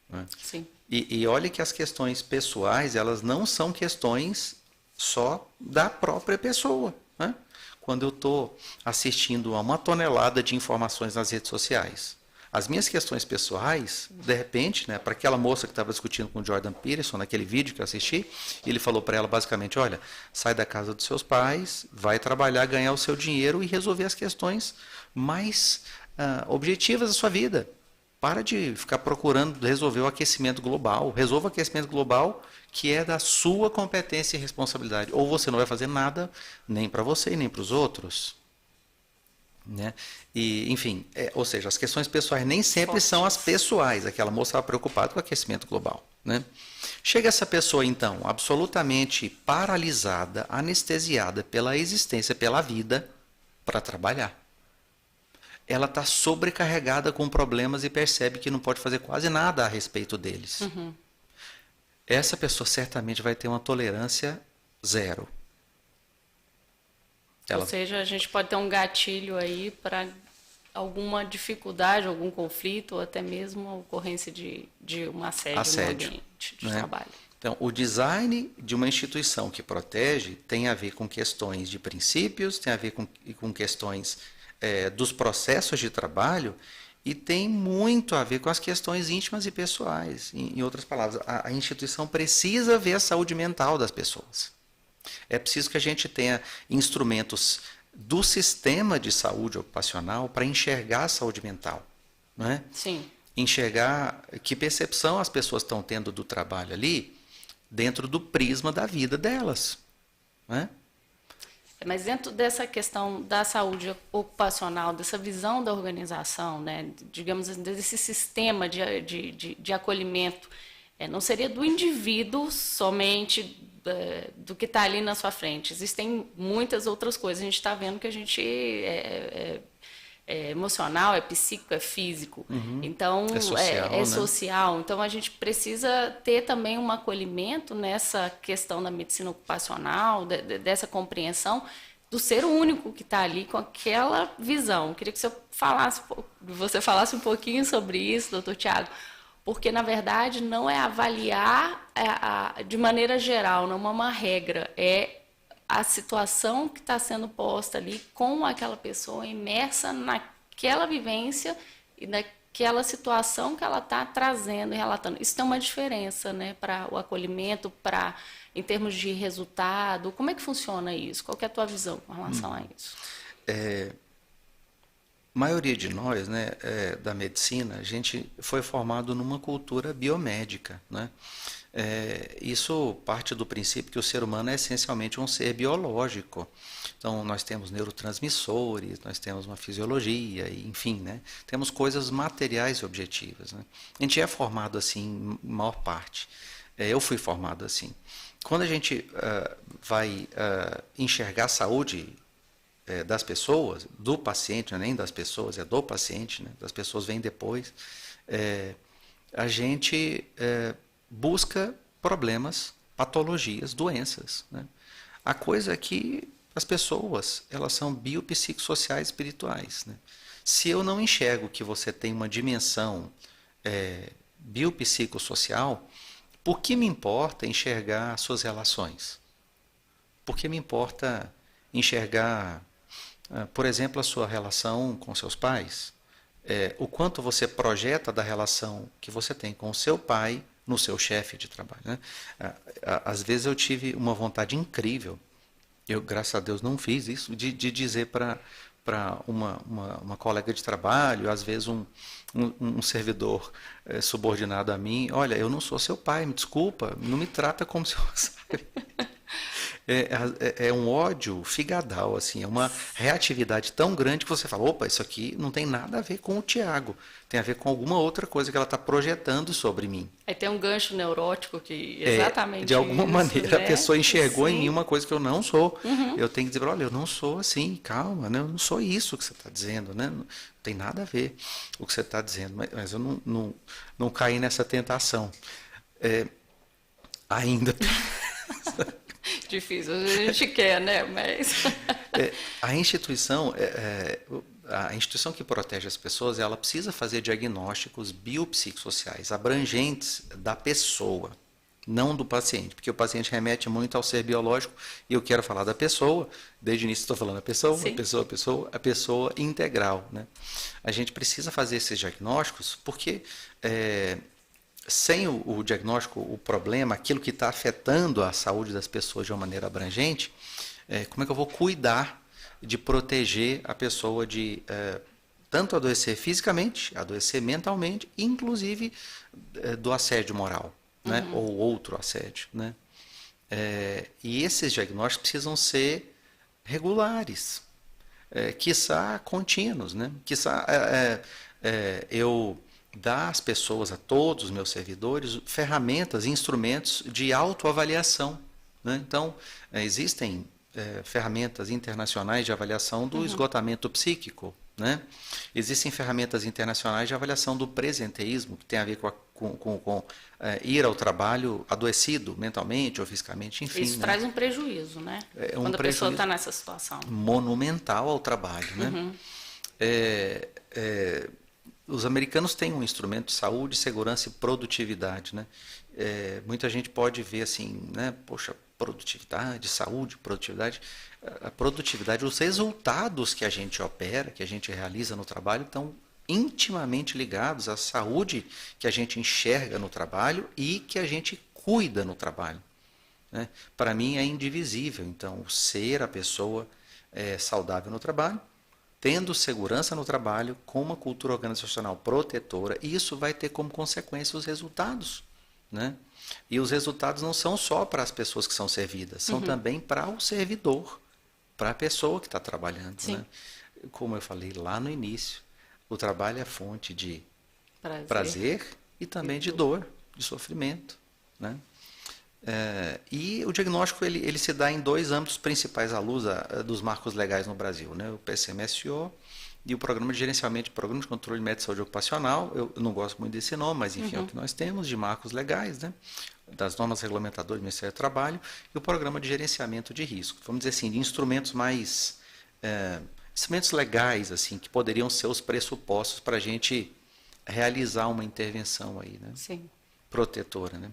Né? Sim. E olhe que as questões pessoais, elas não são questões só da própria pessoa. Né? Quando eu estou assistindo a uma tonelada de informações nas redes sociais, as minhas questões pessoais, de repente, né, para aquela moça que estava discutindo com o Jordan Peterson, naquele vídeo que eu assisti, ele falou para ela basicamente, olha, sai da casa dos seus pais, vai trabalhar, ganhar o seu dinheiro e resolver as questões mais objetivas da sua vida. Para de ficar procurando resolver o aquecimento global. Resolva o aquecimento global que é da sua competência e responsabilidade. Ou você não vai fazer nada, nem para você e nem para os outros. Né? E, enfim, ou seja, as questões pessoais nem sempre são as pessoais. Aquela moça estava preocupada com o aquecimento global. Né? Chega essa pessoa, então, absolutamente paralisada, anestesiada pela existência, pela vida, para trabalhar. Ela está sobrecarregada com problemas e percebe que não pode fazer quase nada a respeito deles. Uhum. Essa pessoa certamente vai ter uma tolerância Zero. Ou seja, a gente pode ter um gatilho aí para alguma dificuldade, algum conflito, ou até mesmo a ocorrência de um assédio no ambiente de trabalho. Então, o design de uma instituição que protege tem a ver com questões de princípios, tem a ver com questões dos processos de trabalho e tem muito a ver com as questões íntimas e pessoais. Em outras palavras, a instituição precisa ver a saúde mental das pessoas. É preciso que a gente tenha instrumentos do sistema de saúde ocupacional para enxergar a saúde mental. Não é? Sim. Enxergar que percepção as pessoas estão tendo do trabalho ali dentro do prisma da vida delas. Não é? Mas dentro dessa questão da saúde ocupacional, dessa visão da organização, né, digamos, desse sistema de acolhimento, não seria do indivíduo somente do que está ali na sua frente. Existem muitas outras coisas. A gente está vendo que a gente é emocional, é psíquico, é físico. Então, é social. Então, a gente precisa ter também um acolhimento nessa questão da medicina ocupacional, dessa compreensão do ser único que está ali com aquela visão. Eu queria que você falasse um pouquinho sobre isso, doutor Tiago, porque, na verdade, não é avaliar de maneira geral, não é uma regra, é a situação que está sendo posta ali com aquela pessoa imersa naquela vivência e naquela situação que ela está trazendo e relatando. Isso tem uma diferença, né, para o acolhimento, em termos de resultado. Como é que funciona isso? Qual que é a tua visão com relação a isso? A maioria de nós, né, da medicina, a gente foi formado numa cultura biomédica, né? Isso parte do princípio que o ser humano é essencialmente um ser biológico. Então, nós temos neurotransmissores, nós temos uma fisiologia, enfim, né? Temos coisas materiais e objetivas, né? A gente é formado assim, em maior parte. Eu fui formado assim. Quando a gente vai enxergar a saúde das pessoas, do paciente, não é nem das pessoas, é do paciente, né? Das pessoas vêm depois, a gente busca problemas, patologias, doenças, né? A coisa é que as pessoas, elas são biopsicossociais espirituais, né? Se eu não enxergo que você tem uma dimensão biopsicossocial, por que me importa enxergar suas relações? Por que me importa enxergar, por exemplo, a sua relação com seus pais? O quanto você projeta da relação que você tem com o seu pai no seu chefe de trabalho, né? Às vezes eu tive uma vontade incrível, eu, graças a Deus, não fiz isso, de dizer para uma colega de trabalho, às vezes um servidor subordinado a mim, olha, eu não sou seu pai, me desculpa, não me trata como seu sabe? É um ódio figadal, assim, é uma reatividade tão grande que você fala, opa, isso aqui não tem nada a ver com o Tiago, tem a ver com alguma outra coisa que ela está projetando sobre mim. Aí tem um gancho neurótico que exatamente de alguma isso, maneira, né? a pessoa enxergou Sim. em mim uma coisa que eu não sou. Eu tenho que dizer, olha, eu não sou assim, calma, né? Eu não sou isso que você está dizendo, né? Não tem nada a ver o que você está dizendo, mas eu não caí nessa tentação. Ainda... Difícil, a gente quer, né? Mas... A instituição que protege as pessoas, ela precisa fazer diagnósticos biopsicossociais abrangentes da pessoa, não do paciente, porque o paciente remete muito ao ser biológico e eu quero falar da pessoa, desde o início estou falando a pessoa integral, né? A gente precisa fazer esses diagnósticos porque sem o diagnóstico, o problema, aquilo que está afetando a saúde das pessoas de uma maneira abrangente, como é que eu vou cuidar de proteger a pessoa de tanto adoecer fisicamente, adoecer mentalmente, inclusive do assédio moral, né? Ou outro assédio, né? E esses diagnósticos precisam ser regulares, quiçá contínuos, né? Quiçá eu dar às pessoas, a todos os meus servidores, ferramentas, instrumentos de autoavaliação, né? Então, existem ferramentas internacionais de avaliação do esgotamento psíquico, né? Existem ferramentas internacionais de avaliação do presenteísmo, que tem a ver com ir ao trabalho adoecido mentalmente ou fisicamente, enfim. Isso, né? Traz um prejuízo, né? Quando a pessoa está nessa situação. Monumental ao trabalho, né? Uhum. Os americanos têm um instrumento de saúde, segurança e produtividade, né? Muita gente pode ver assim, né? Poxa, produtividade, saúde, produtividade. A produtividade, os resultados que a gente opera, que a gente realiza no trabalho, estão intimamente ligados à saúde que a gente enxerga no trabalho e que a gente cuida no trabalho, né? Para mim é indivisível, então, ser a pessoa saudável no trabalho, tendo segurança no trabalho, com uma cultura organizacional protetora, isso vai ter como consequência os resultados, né? E os resultados não são só para as pessoas que são servidas, são também para o servidor, para a pessoa que está trabalhando, né? Como eu falei lá no início, o trabalho é fonte de prazer e também de dor, de sofrimento, né? E o diagnóstico ele se dá em dois âmbitos principais à luz dos marcos legais no Brasil, né? O PCMSO e o Programa de Gerenciamento de Programa de Controle de Médico de Saúde Ocupacional. Eu não gosto muito desse nome, mas enfim, é o que nós temos de marcos legais, né? Das normas regulamentadoras do Ministério do Trabalho e o Programa de Gerenciamento de Risco. Vamos dizer assim, de instrumentos mais... instrumentos legais, assim, que poderiam ser os pressupostos para a gente realizar uma intervenção aí, né? Sim. Protetora, né?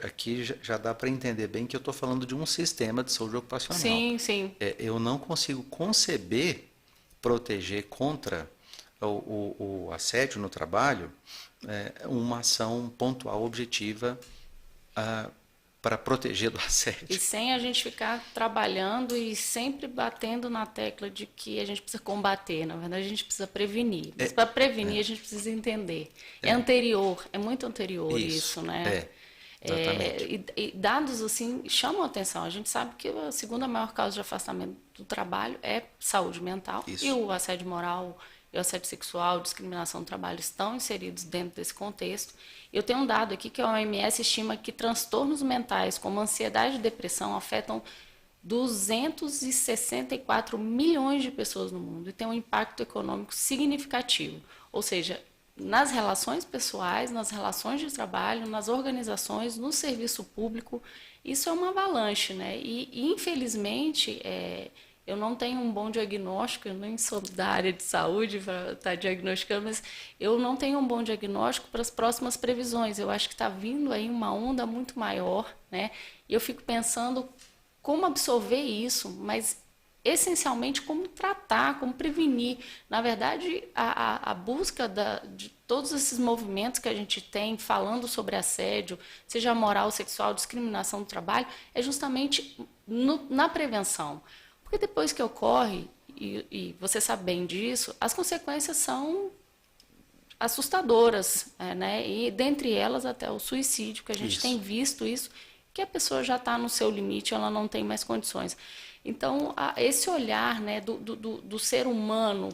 Aqui já dá para entender bem que eu estou falando de um sistema de saúde ocupacional. Sim, sim. Eu não consigo conceber proteger contra o assédio no trabalho uma ação pontual, objetiva, para proteger do assédio. E sem a gente ficar trabalhando e sempre batendo na tecla de que a gente precisa combater. Na verdade, a gente precisa prevenir. Mas para prevenir, a gente precisa entender. É anterior, é muito anterior isso, né? E dados assim chamam a atenção. A gente sabe que a segunda maior causa de afastamento do trabalho é saúde mental. Isso. E o assédio moral e o assédio sexual, discriminação do trabalho estão inseridos dentro desse contexto. Eu tenho um dado aqui que a OMS estima que transtornos mentais como ansiedade e depressão afetam 264 milhões de pessoas no mundo e tem um impacto econômico significativo. Ou seja, nas relações pessoais, nas relações de trabalho, nas organizações, no serviço público, isso é uma avalanche, né? E infelizmente, eu não tenho um bom diagnóstico, eu nem sou da área de saúde para estar diagnosticando, mas eu não tenho um bom diagnóstico para as próximas previsões. Eu acho que está vindo aí uma onda muito maior, né? E eu fico pensando como absorver isso, mas essencialmente como tratar, como prevenir. Na verdade, a busca de todos esses movimentos que a gente tem falando sobre assédio, seja moral, sexual, discriminação do trabalho, é justamente na prevenção. Porque depois que ocorre, e você sabe bem disso, as consequências são assustadoras, né? E dentre elas até o suicídio, que a gente tem visto isso, que a pessoa já está no seu limite, ela não tem mais condições. Então, esse olhar, né, do ser humano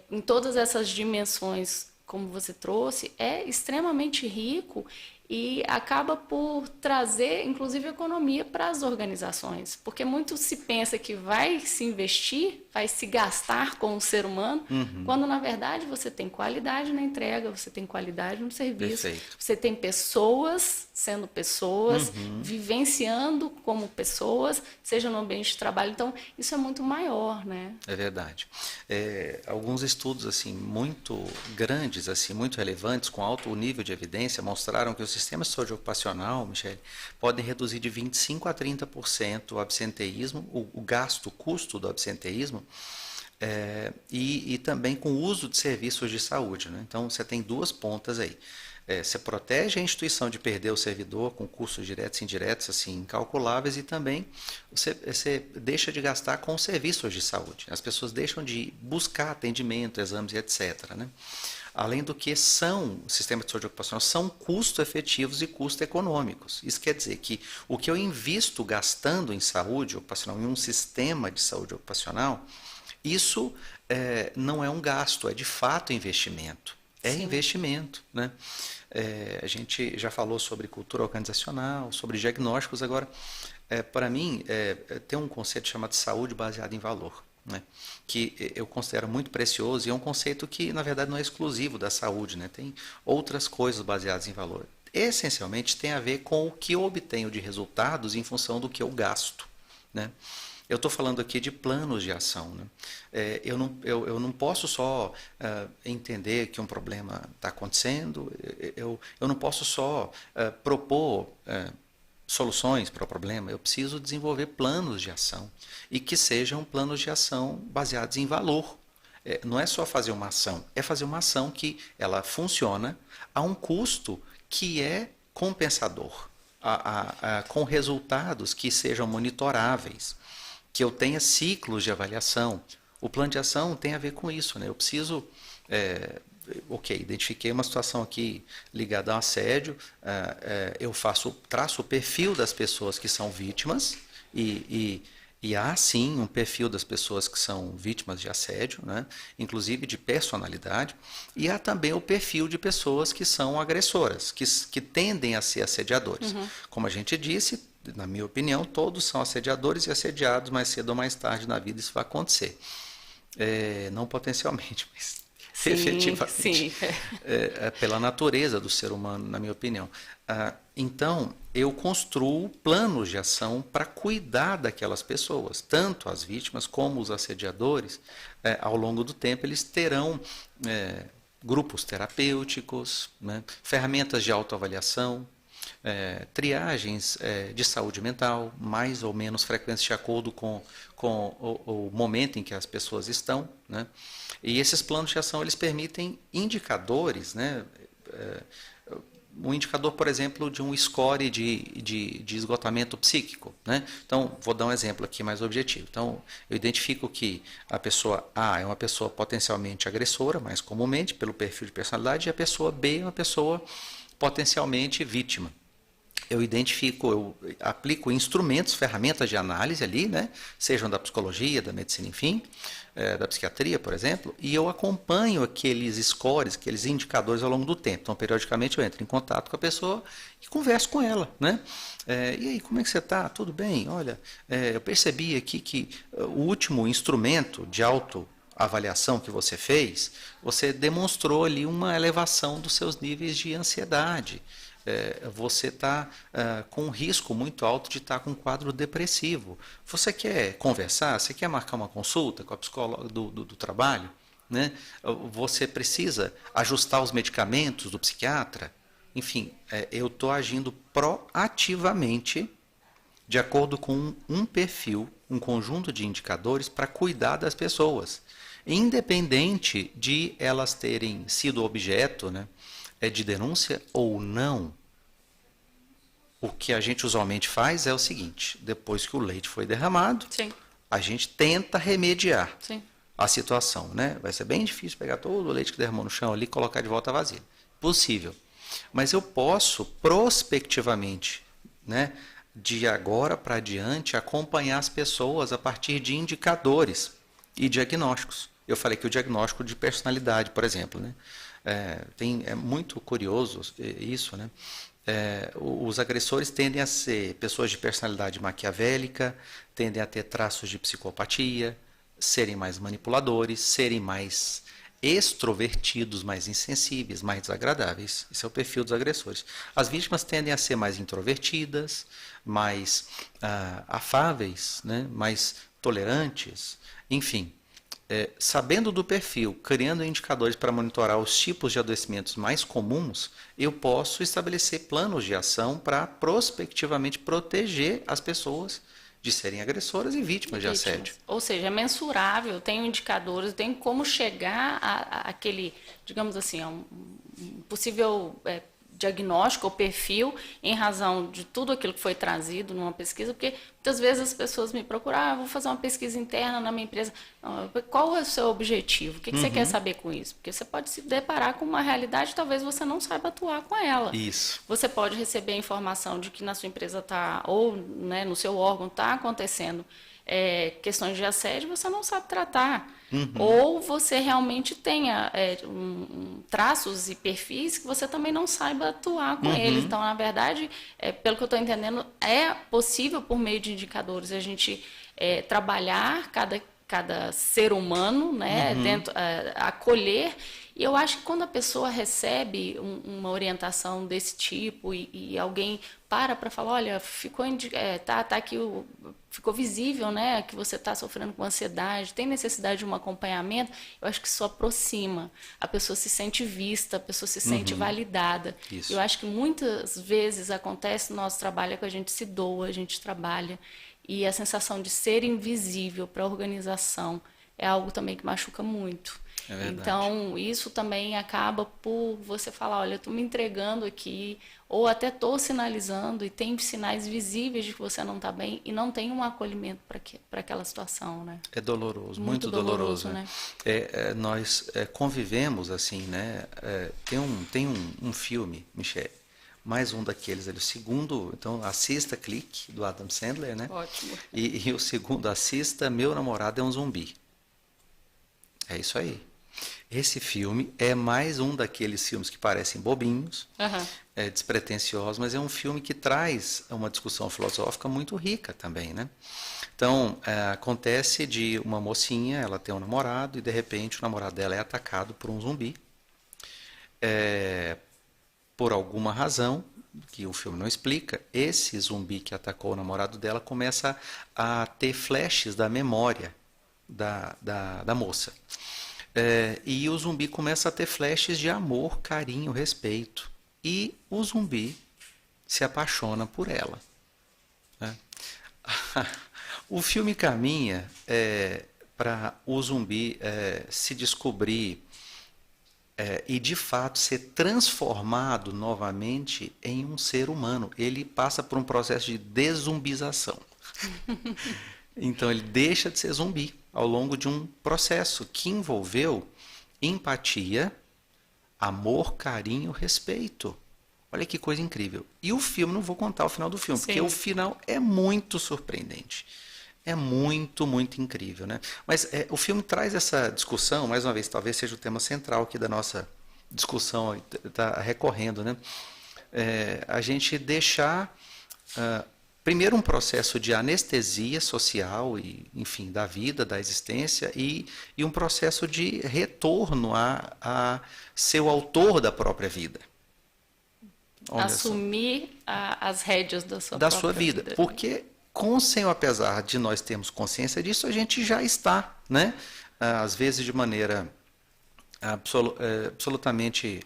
em todas essas dimensões, como você trouxe, é extremamente rico e acaba por trazer, inclusive, economia para as organizações. Porque muito se pensa que vai se investir, vai se gastar com o ser humano, quando, na verdade, você tem qualidade na entrega, você tem qualidade no serviço, você tem pessoas sendo pessoas, vivenciando como pessoas, seja no ambiente de trabalho. Então, isso é muito maior, né? É verdade. Alguns estudos assim muito grandes, assim muito relevantes, com alto nível de evidência, mostraram que os sistemas de saúde ocupacional, Michele, podem reduzir de 25% a 30% o absenteísmo, o gasto, o custo do absenteísmo, e também com o uso de serviços de saúde, né? Então, você tem duas pontas aí. Você protege a instituição de perder o servidor com custos diretos e indiretos assim, incalculáveis, e também você deixa de gastar com serviços de saúde. As pessoas deixam de buscar atendimento, exames e etc., né? Além do que sistemas de saúde ocupacional são custo efetivos e custo econômicos. Isso quer dizer que o que eu invisto gastando em saúde ocupacional, em um sistema de saúde ocupacional, isso não é um gasto, é de fato investimento. Sim. Investimento, né? A gente já falou sobre cultura organizacional, sobre diagnósticos. Agora, para mim, tem um conceito chamado saúde baseada em valor. né, que eu considero muito precioso e é um conceito que, na verdade, não é exclusivo da saúde, né, tem outras coisas baseadas em valor. Essencialmente tem a ver com o que eu obtenho de resultados em função do que eu gasto, né? Eu estou falando aqui de planos de ação, né? Eu não posso só entender que um problema está acontecendo, eu não posso só propor soluções para o problema, eu preciso desenvolver planos de ação e que sejam planos de ação baseados em valor. Não é só fazer uma ação, é fazer uma ação que ela funciona a um custo que é compensador, com resultados que sejam monitoráveis, que eu tenha ciclos de avaliação. O plano de ação tem a ver com isso, né? Eu preciso, identifiquei uma situação aqui ligada a um assédio, eu traço o perfil das pessoas que são vítimas e há sim um perfil das pessoas que são vítimas de assédio, né? Inclusive de personalidade, e há também o perfil de pessoas que são agressoras, que tendem a ser assediadores. Uhum. Como a gente disse, na minha opinião, todos são assediadores e assediados, mais cedo ou mais tarde na vida isso vai acontecer. Não potencialmente, mas sim, efetivamente. Sim. Pela natureza do ser humano, na minha opinião. Então, eu construo planos de ação para cuidar daquelas pessoas, tanto as vítimas como os assediadores. Ao longo do tempo, eles terão grupos terapêuticos, né, ferramentas de autoavaliação, triagens de saúde mental, mais ou menos frequentes de acordo com o momento em que as pessoas estão, né? E esses planos de ação eles permitem indicadores, né? Um indicador, por exemplo, de um score de esgotamento psíquico, né? Então, vou dar um exemplo aqui mais objetivo. Então, eu identifico que a pessoa A é uma pessoa potencialmente agressora, mais comumente, pelo perfil de personalidade, e a pessoa B é uma pessoa potencialmente vítima. Eu aplico instrumentos, ferramentas de análise ali, né? Sejam da psicologia, da medicina, enfim, da psiquiatria, por exemplo, e eu acompanho aqueles scores, aqueles indicadores ao longo do tempo. Então, periodicamente eu entro em contato com a pessoa e converso com ela, né? E aí, como é que você está? Tudo bem? Olha, eu percebi aqui que o último instrumento de autoavaliação que você fez, você demonstrou ali uma elevação dos seus níveis de ansiedade. Você está com um risco muito alto de estar com um quadro depressivo. Você quer conversar? Você quer marcar uma consulta com a psicóloga do trabalho? Né? Você precisa ajustar os medicamentos do psiquiatra? Enfim, eu estou agindo proativamente de acordo com um perfil, um conjunto de indicadores para cuidar das pessoas, independente de elas terem sido objeto, né, de denúncia ou não. O que a gente usualmente faz é o seguinte: depois que o leite foi derramado, sim, a gente tenta remediar, sim, a situação, né? Vai ser bem difícil pegar todo o leite que derramou no chão ali e colocar de volta vazio. Possível. Mas eu posso prospectivamente, né, de agora para adiante, acompanhar as pessoas a partir de indicadores e diagnósticos. Eu falei que o diagnóstico de personalidade, por exemplo, né? É muito curioso isso, né? Os agressores tendem a ser pessoas de personalidade maquiavélica, tendem a ter traços de psicopatia, serem mais manipuladores, serem mais extrovertidos, mais insensíveis, mais desagradáveis. Esse é o perfil dos agressores. As vítimas tendem a ser mais introvertidas, mais afáveis, né? Mais tolerantes, enfim. Sabendo do perfil, criando indicadores para monitorar os tipos de adoecimentos mais comuns, eu posso estabelecer planos de ação para prospectivamente proteger as pessoas de serem agressoras e vítimas de assédio. Ou seja, é mensurável, tem indicadores, tem como chegar àquele, digamos assim, a um possível diagnóstico ou perfil em razão de tudo aquilo que foi trazido numa pesquisa, porque muitas vezes as pessoas me procuram, vou fazer uma pesquisa interna na minha empresa. Não, qual é o seu objetivo? O que você quer saber com isso? Porque você pode se deparar com uma realidade e talvez você não saiba atuar com ela. Isso. Você pode receber a informação de que na sua empresa está, ou né, no seu órgão está acontecendo questões de assédio, você não sabe tratar. Ou você realmente tenha traços e perfis que você também não saiba atuar com eles. Então, na verdade, pelo que eu estou entendendo, é possível, por meio de indicadores, a gente trabalhar cada ser humano, né? Acolher. E eu acho que quando a pessoa recebe uma orientação desse tipo e alguém para falar, olha, tá aqui ficou visível, né, que você está sofrendo com ansiedade, tem necessidade de um acompanhamento, eu acho que isso aproxima. A pessoa se sente vista, a pessoa se sente validada. Isso. Eu acho que muitas vezes acontece no nosso trabalho que a gente se doa, a gente trabalha, e a sensação de ser invisível para a organização é algo também que machuca muito. É verdade. Então, isso também acaba por você falar, olha, eu estou me entregando aqui, ou até estou sinalizando, e tem sinais visíveis de que você não está bem, e não tem um acolhimento para aquela situação, né? É doloroso, muito doloroso, né? Nós convivemos assim, né? Tem um filme, Michele, mais um daqueles ali, o segundo, então assista Clique, do Adam Sandler, né? Ótimo. E o segundo, assista Meu Namorado é um Zumbi. É isso aí. Esse filme é mais um daqueles filmes que parecem bobinhos, despretensiosos, mas é um filme que traz uma discussão filosófica muito rica também, né? Então, acontece de uma mocinha, ela tem um namorado e de repente o namorado dela é atacado por um zumbi. Por alguma razão, que o filme não explica, esse zumbi que atacou o namorado dela começa a ter flashes da memória da moça. E o zumbi começa a ter flashes de amor, carinho, respeito. E o zumbi se apaixona por ela. Né? O filme caminha para o zumbi se descobrir e de fato ser transformado novamente em um ser humano. Ele passa por um processo de deszumbização. Então ele deixa de ser zumbi ao longo de um processo que envolveu empatia, amor, carinho, respeito. Olha que coisa incrível. E o filme, não vou contar o final do filme, porque o final é muito surpreendente. É muito, muito incrível, né? Mas o filme traz essa discussão, mais uma vez, talvez seja o tema central aqui da nossa discussão, está recorrendo, né? A gente deixar, primeiro, um processo de anestesia social, e, enfim, da vida, da existência, e um processo de retorno a ser o autor da própria vida. Olha assumir as rédeas da sua da própria sua vida. Porque, com ou sem o apesar de nós termos consciência disso, a gente já está, né? Às vezes de maneira absolutamente,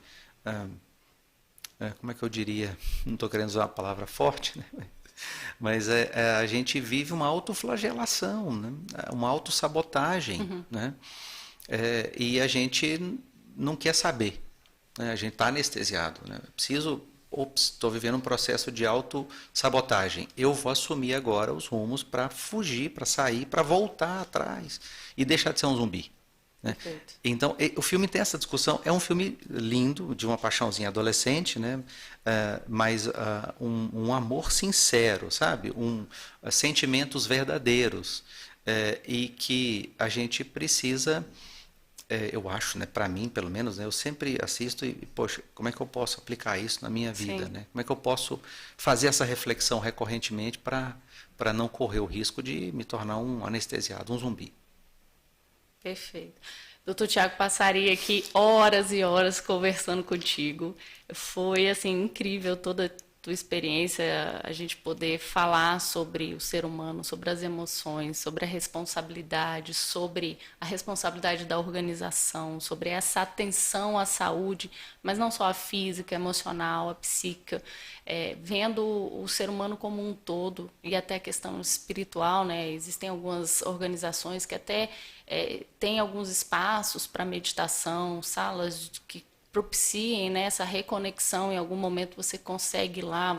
como é que eu diria? Não estou querendo usar uma palavra forte, né? Mas a gente vive uma autoflagelação, né? Uma autossabotagem, né? E a gente não quer saber, né? A gente está anestesiado, né? Estou vivendo um processo de autossabotagem. Eu vou assumir agora os rumos para fugir, para sair, para voltar atrás e deixar de ser um zumbi. Né? Então, o filme tem essa discussão. É um filme lindo, de uma paixãozinha adolescente, né? Mas um amor sincero, sabe? Sentimentos verdadeiros. E que a gente precisa... eu acho, né, para mim, pelo menos, né, eu sempre assisto e, poxa, como é que eu posso aplicar isso na minha vida? Né? Como é que eu posso fazer essa reflexão recorrentemente para não correr o risco de me tornar um anestesiado, um zumbi? Perfeito. Doutor Tiago, passaria aqui horas e horas conversando contigo. Foi, assim, incrível toda a tua experiência, a gente poder falar sobre o ser humano, sobre as emoções, sobre a responsabilidade da organização, sobre essa atenção à saúde, mas não só a física, a emocional, a psíquica, vendo o ser humano como um todo e até a questão espiritual, né? Existem algumas organizações que até têm alguns espaços para meditação, salas que propiciem, né, essa reconexão. Em algum momento você consegue ir lá,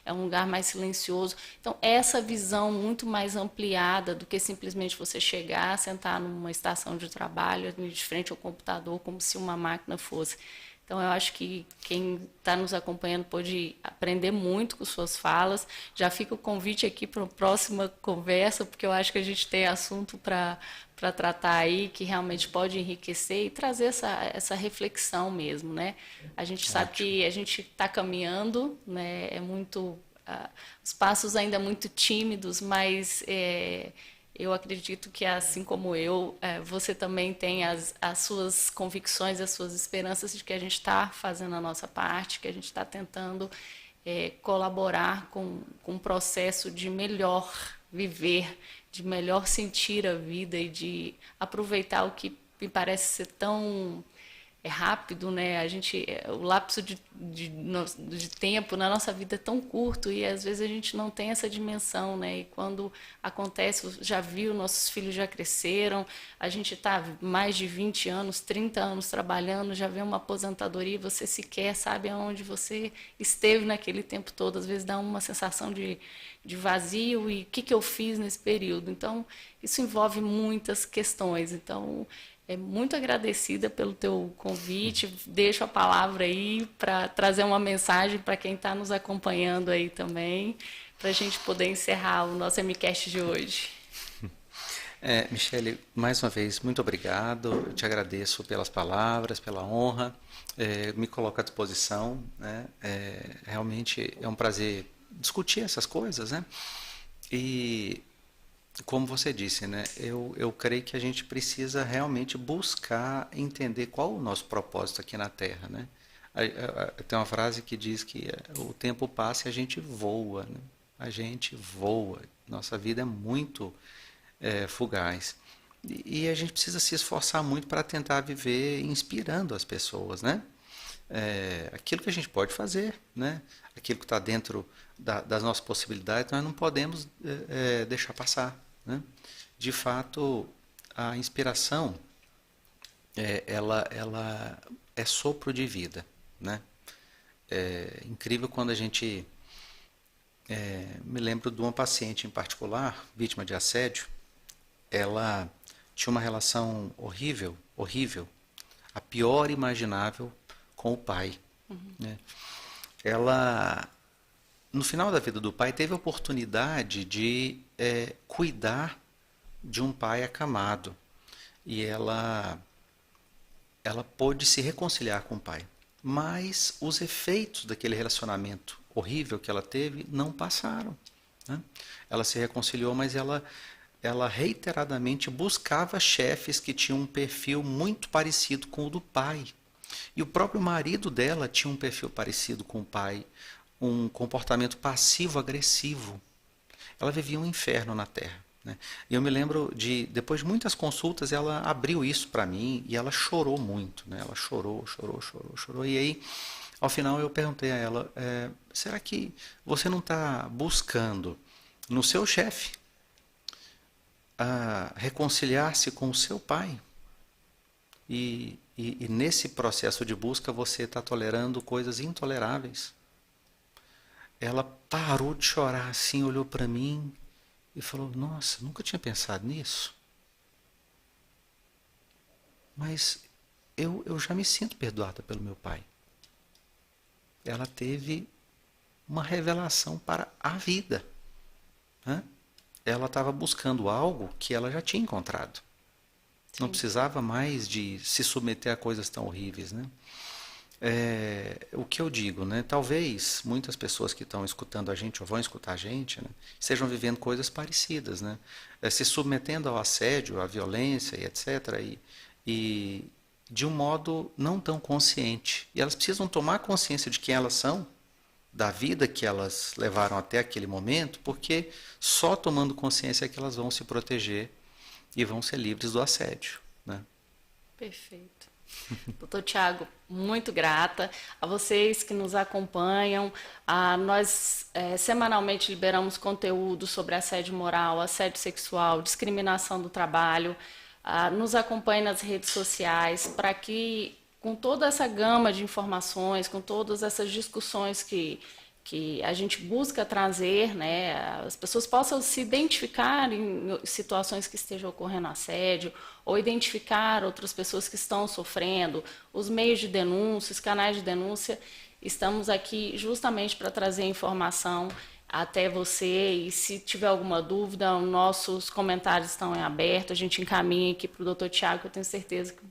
é um lugar mais silencioso. Então, essa visão muito mais ampliada do que simplesmente você chegar, sentar numa estação de trabalho, de frente ao computador, como se uma máquina fosse. Então, eu acho que quem está nos acompanhando pode aprender muito com suas falas. Já fica o convite aqui para a próxima conversa, porque eu acho que a gente tem assunto para tratar aí, que realmente pode enriquecer e trazer essa reflexão mesmo, né? A gente sabe que a gente está caminhando, né? Os passos ainda muito tímidos, mas Eu acredito que, assim como eu, você também tem as suas convicções, as suas esperanças de que a gente está fazendo a nossa parte, que a gente está tentando colaborar com um processo de melhor viver, de melhor sentir a vida e de aproveitar o que me parece ser tão rápido, né? O lapso de tempo na nossa vida é tão curto e às vezes a gente não tem essa dimensão, né? E quando acontece, já viu, nossos filhos já cresceram, a gente está mais de 20 anos, 30 anos trabalhando, já vê uma aposentadoria e você sequer sabe aonde você esteve naquele tempo todo. Às vezes dá uma sensação de vazio e o que eu fiz nesse período. Então, isso envolve muitas questões. Então, muito agradecida pelo teu convite. Deixo a palavra aí para trazer uma mensagem para quem está nos acompanhando aí também, para a gente poder encerrar o nosso MCast de hoje. Michele, mais uma vez, muito obrigado. Eu te agradeço pelas palavras, pela honra. Me coloco à disposição, né? Realmente é um prazer discutir essas coisas, né? E como você disse, né? Eu creio que a gente precisa realmente buscar entender qual o nosso propósito aqui na Terra, né? Tem uma frase que diz que o tempo passa e a gente voa, né? A gente voa. Nossa vida é muito fugaz. E a gente precisa se esforçar muito para tentar viver inspirando as pessoas, né? Aquilo que a gente pode fazer, né? Aquilo que está dentro das nossas possibilidades, nós não podemos deixar passar, né? De fato, a inspiração, ela é sopro de vida, né? É incrível quando a gente... me lembro de uma paciente em particular, vítima de assédio. Ela tinha uma relação horrível, horrível, a pior imaginável com o pai, né? Ela, no final da vida do pai, teve a oportunidade de cuidar de um pai acamado. E ela pôde se reconciliar com o pai. Mas os efeitos daquele relacionamento horrível que ela teve não passaram, né? Ela se reconciliou, mas ela reiteradamente buscava chefes que tinham um perfil muito parecido com o do pai. E o próprio marido dela tinha um perfil parecido com o pai, um comportamento passivo-agressivo. Ela vivia um inferno na Terra, né? E eu me lembro depois de muitas consultas, ela abriu isso para mim e ela chorou muito, né? Ela chorou. E aí, ao final, eu perguntei a ela, será que você não está buscando no seu chefe a reconciliar-se com o seu pai? E nesse processo de busca você está tolerando coisas intoleráveis. Ela parou de chorar assim, olhou para mim e falou, nossa, nunca tinha pensado nisso. Mas eu já me sinto perdoada pelo meu pai. Ela teve uma revelação para a vida, né? Ela estava buscando algo que ela já tinha encontrado. Sim. Não precisava mais de se submeter a coisas tão horríveis, né? O que eu digo, né? Talvez muitas pessoas que estão escutando a gente ou vão escutar a gente, né, estejam vivendo coisas parecidas, né? Se submetendo ao assédio, à violência e etc. E de um modo não tão consciente. E elas precisam tomar consciência de quem elas são, da vida que elas levaram até aquele momento, porque só tomando consciência é que elas vão se proteger e vão ser livres do assédio, né? Perfeito. Doutor Tiago, muito grata a vocês que nos acompanham. Nós semanalmente liberamos conteúdo sobre assédio moral, assédio sexual, discriminação do trabalho. Nos acompanhe nas redes sociais para que, com toda essa gama de informações, com todas essas discussões que a gente busca trazer, né, as pessoas possam se identificar em situações que estejam ocorrendo assédio, ou identificar outras pessoas que estão sofrendo, os meios de denúncia, os canais de denúncia. Estamos aqui justamente para trazer informação até você, e se tiver alguma dúvida, os nossos comentários estão em aberto, a gente encaminha aqui para o doutor Tiago, que eu tenho certeza que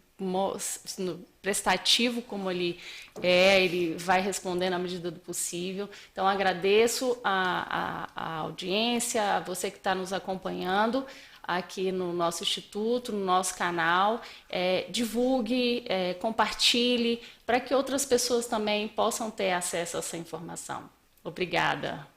prestativo como ele ele vai responder na medida do possível. Então, agradeço a audiência, a você que está nos acompanhando. aqui no nosso instituto, no nosso canal. Divulgue, compartilhe, para que outras pessoas também possam ter acesso a essa informação. Obrigada.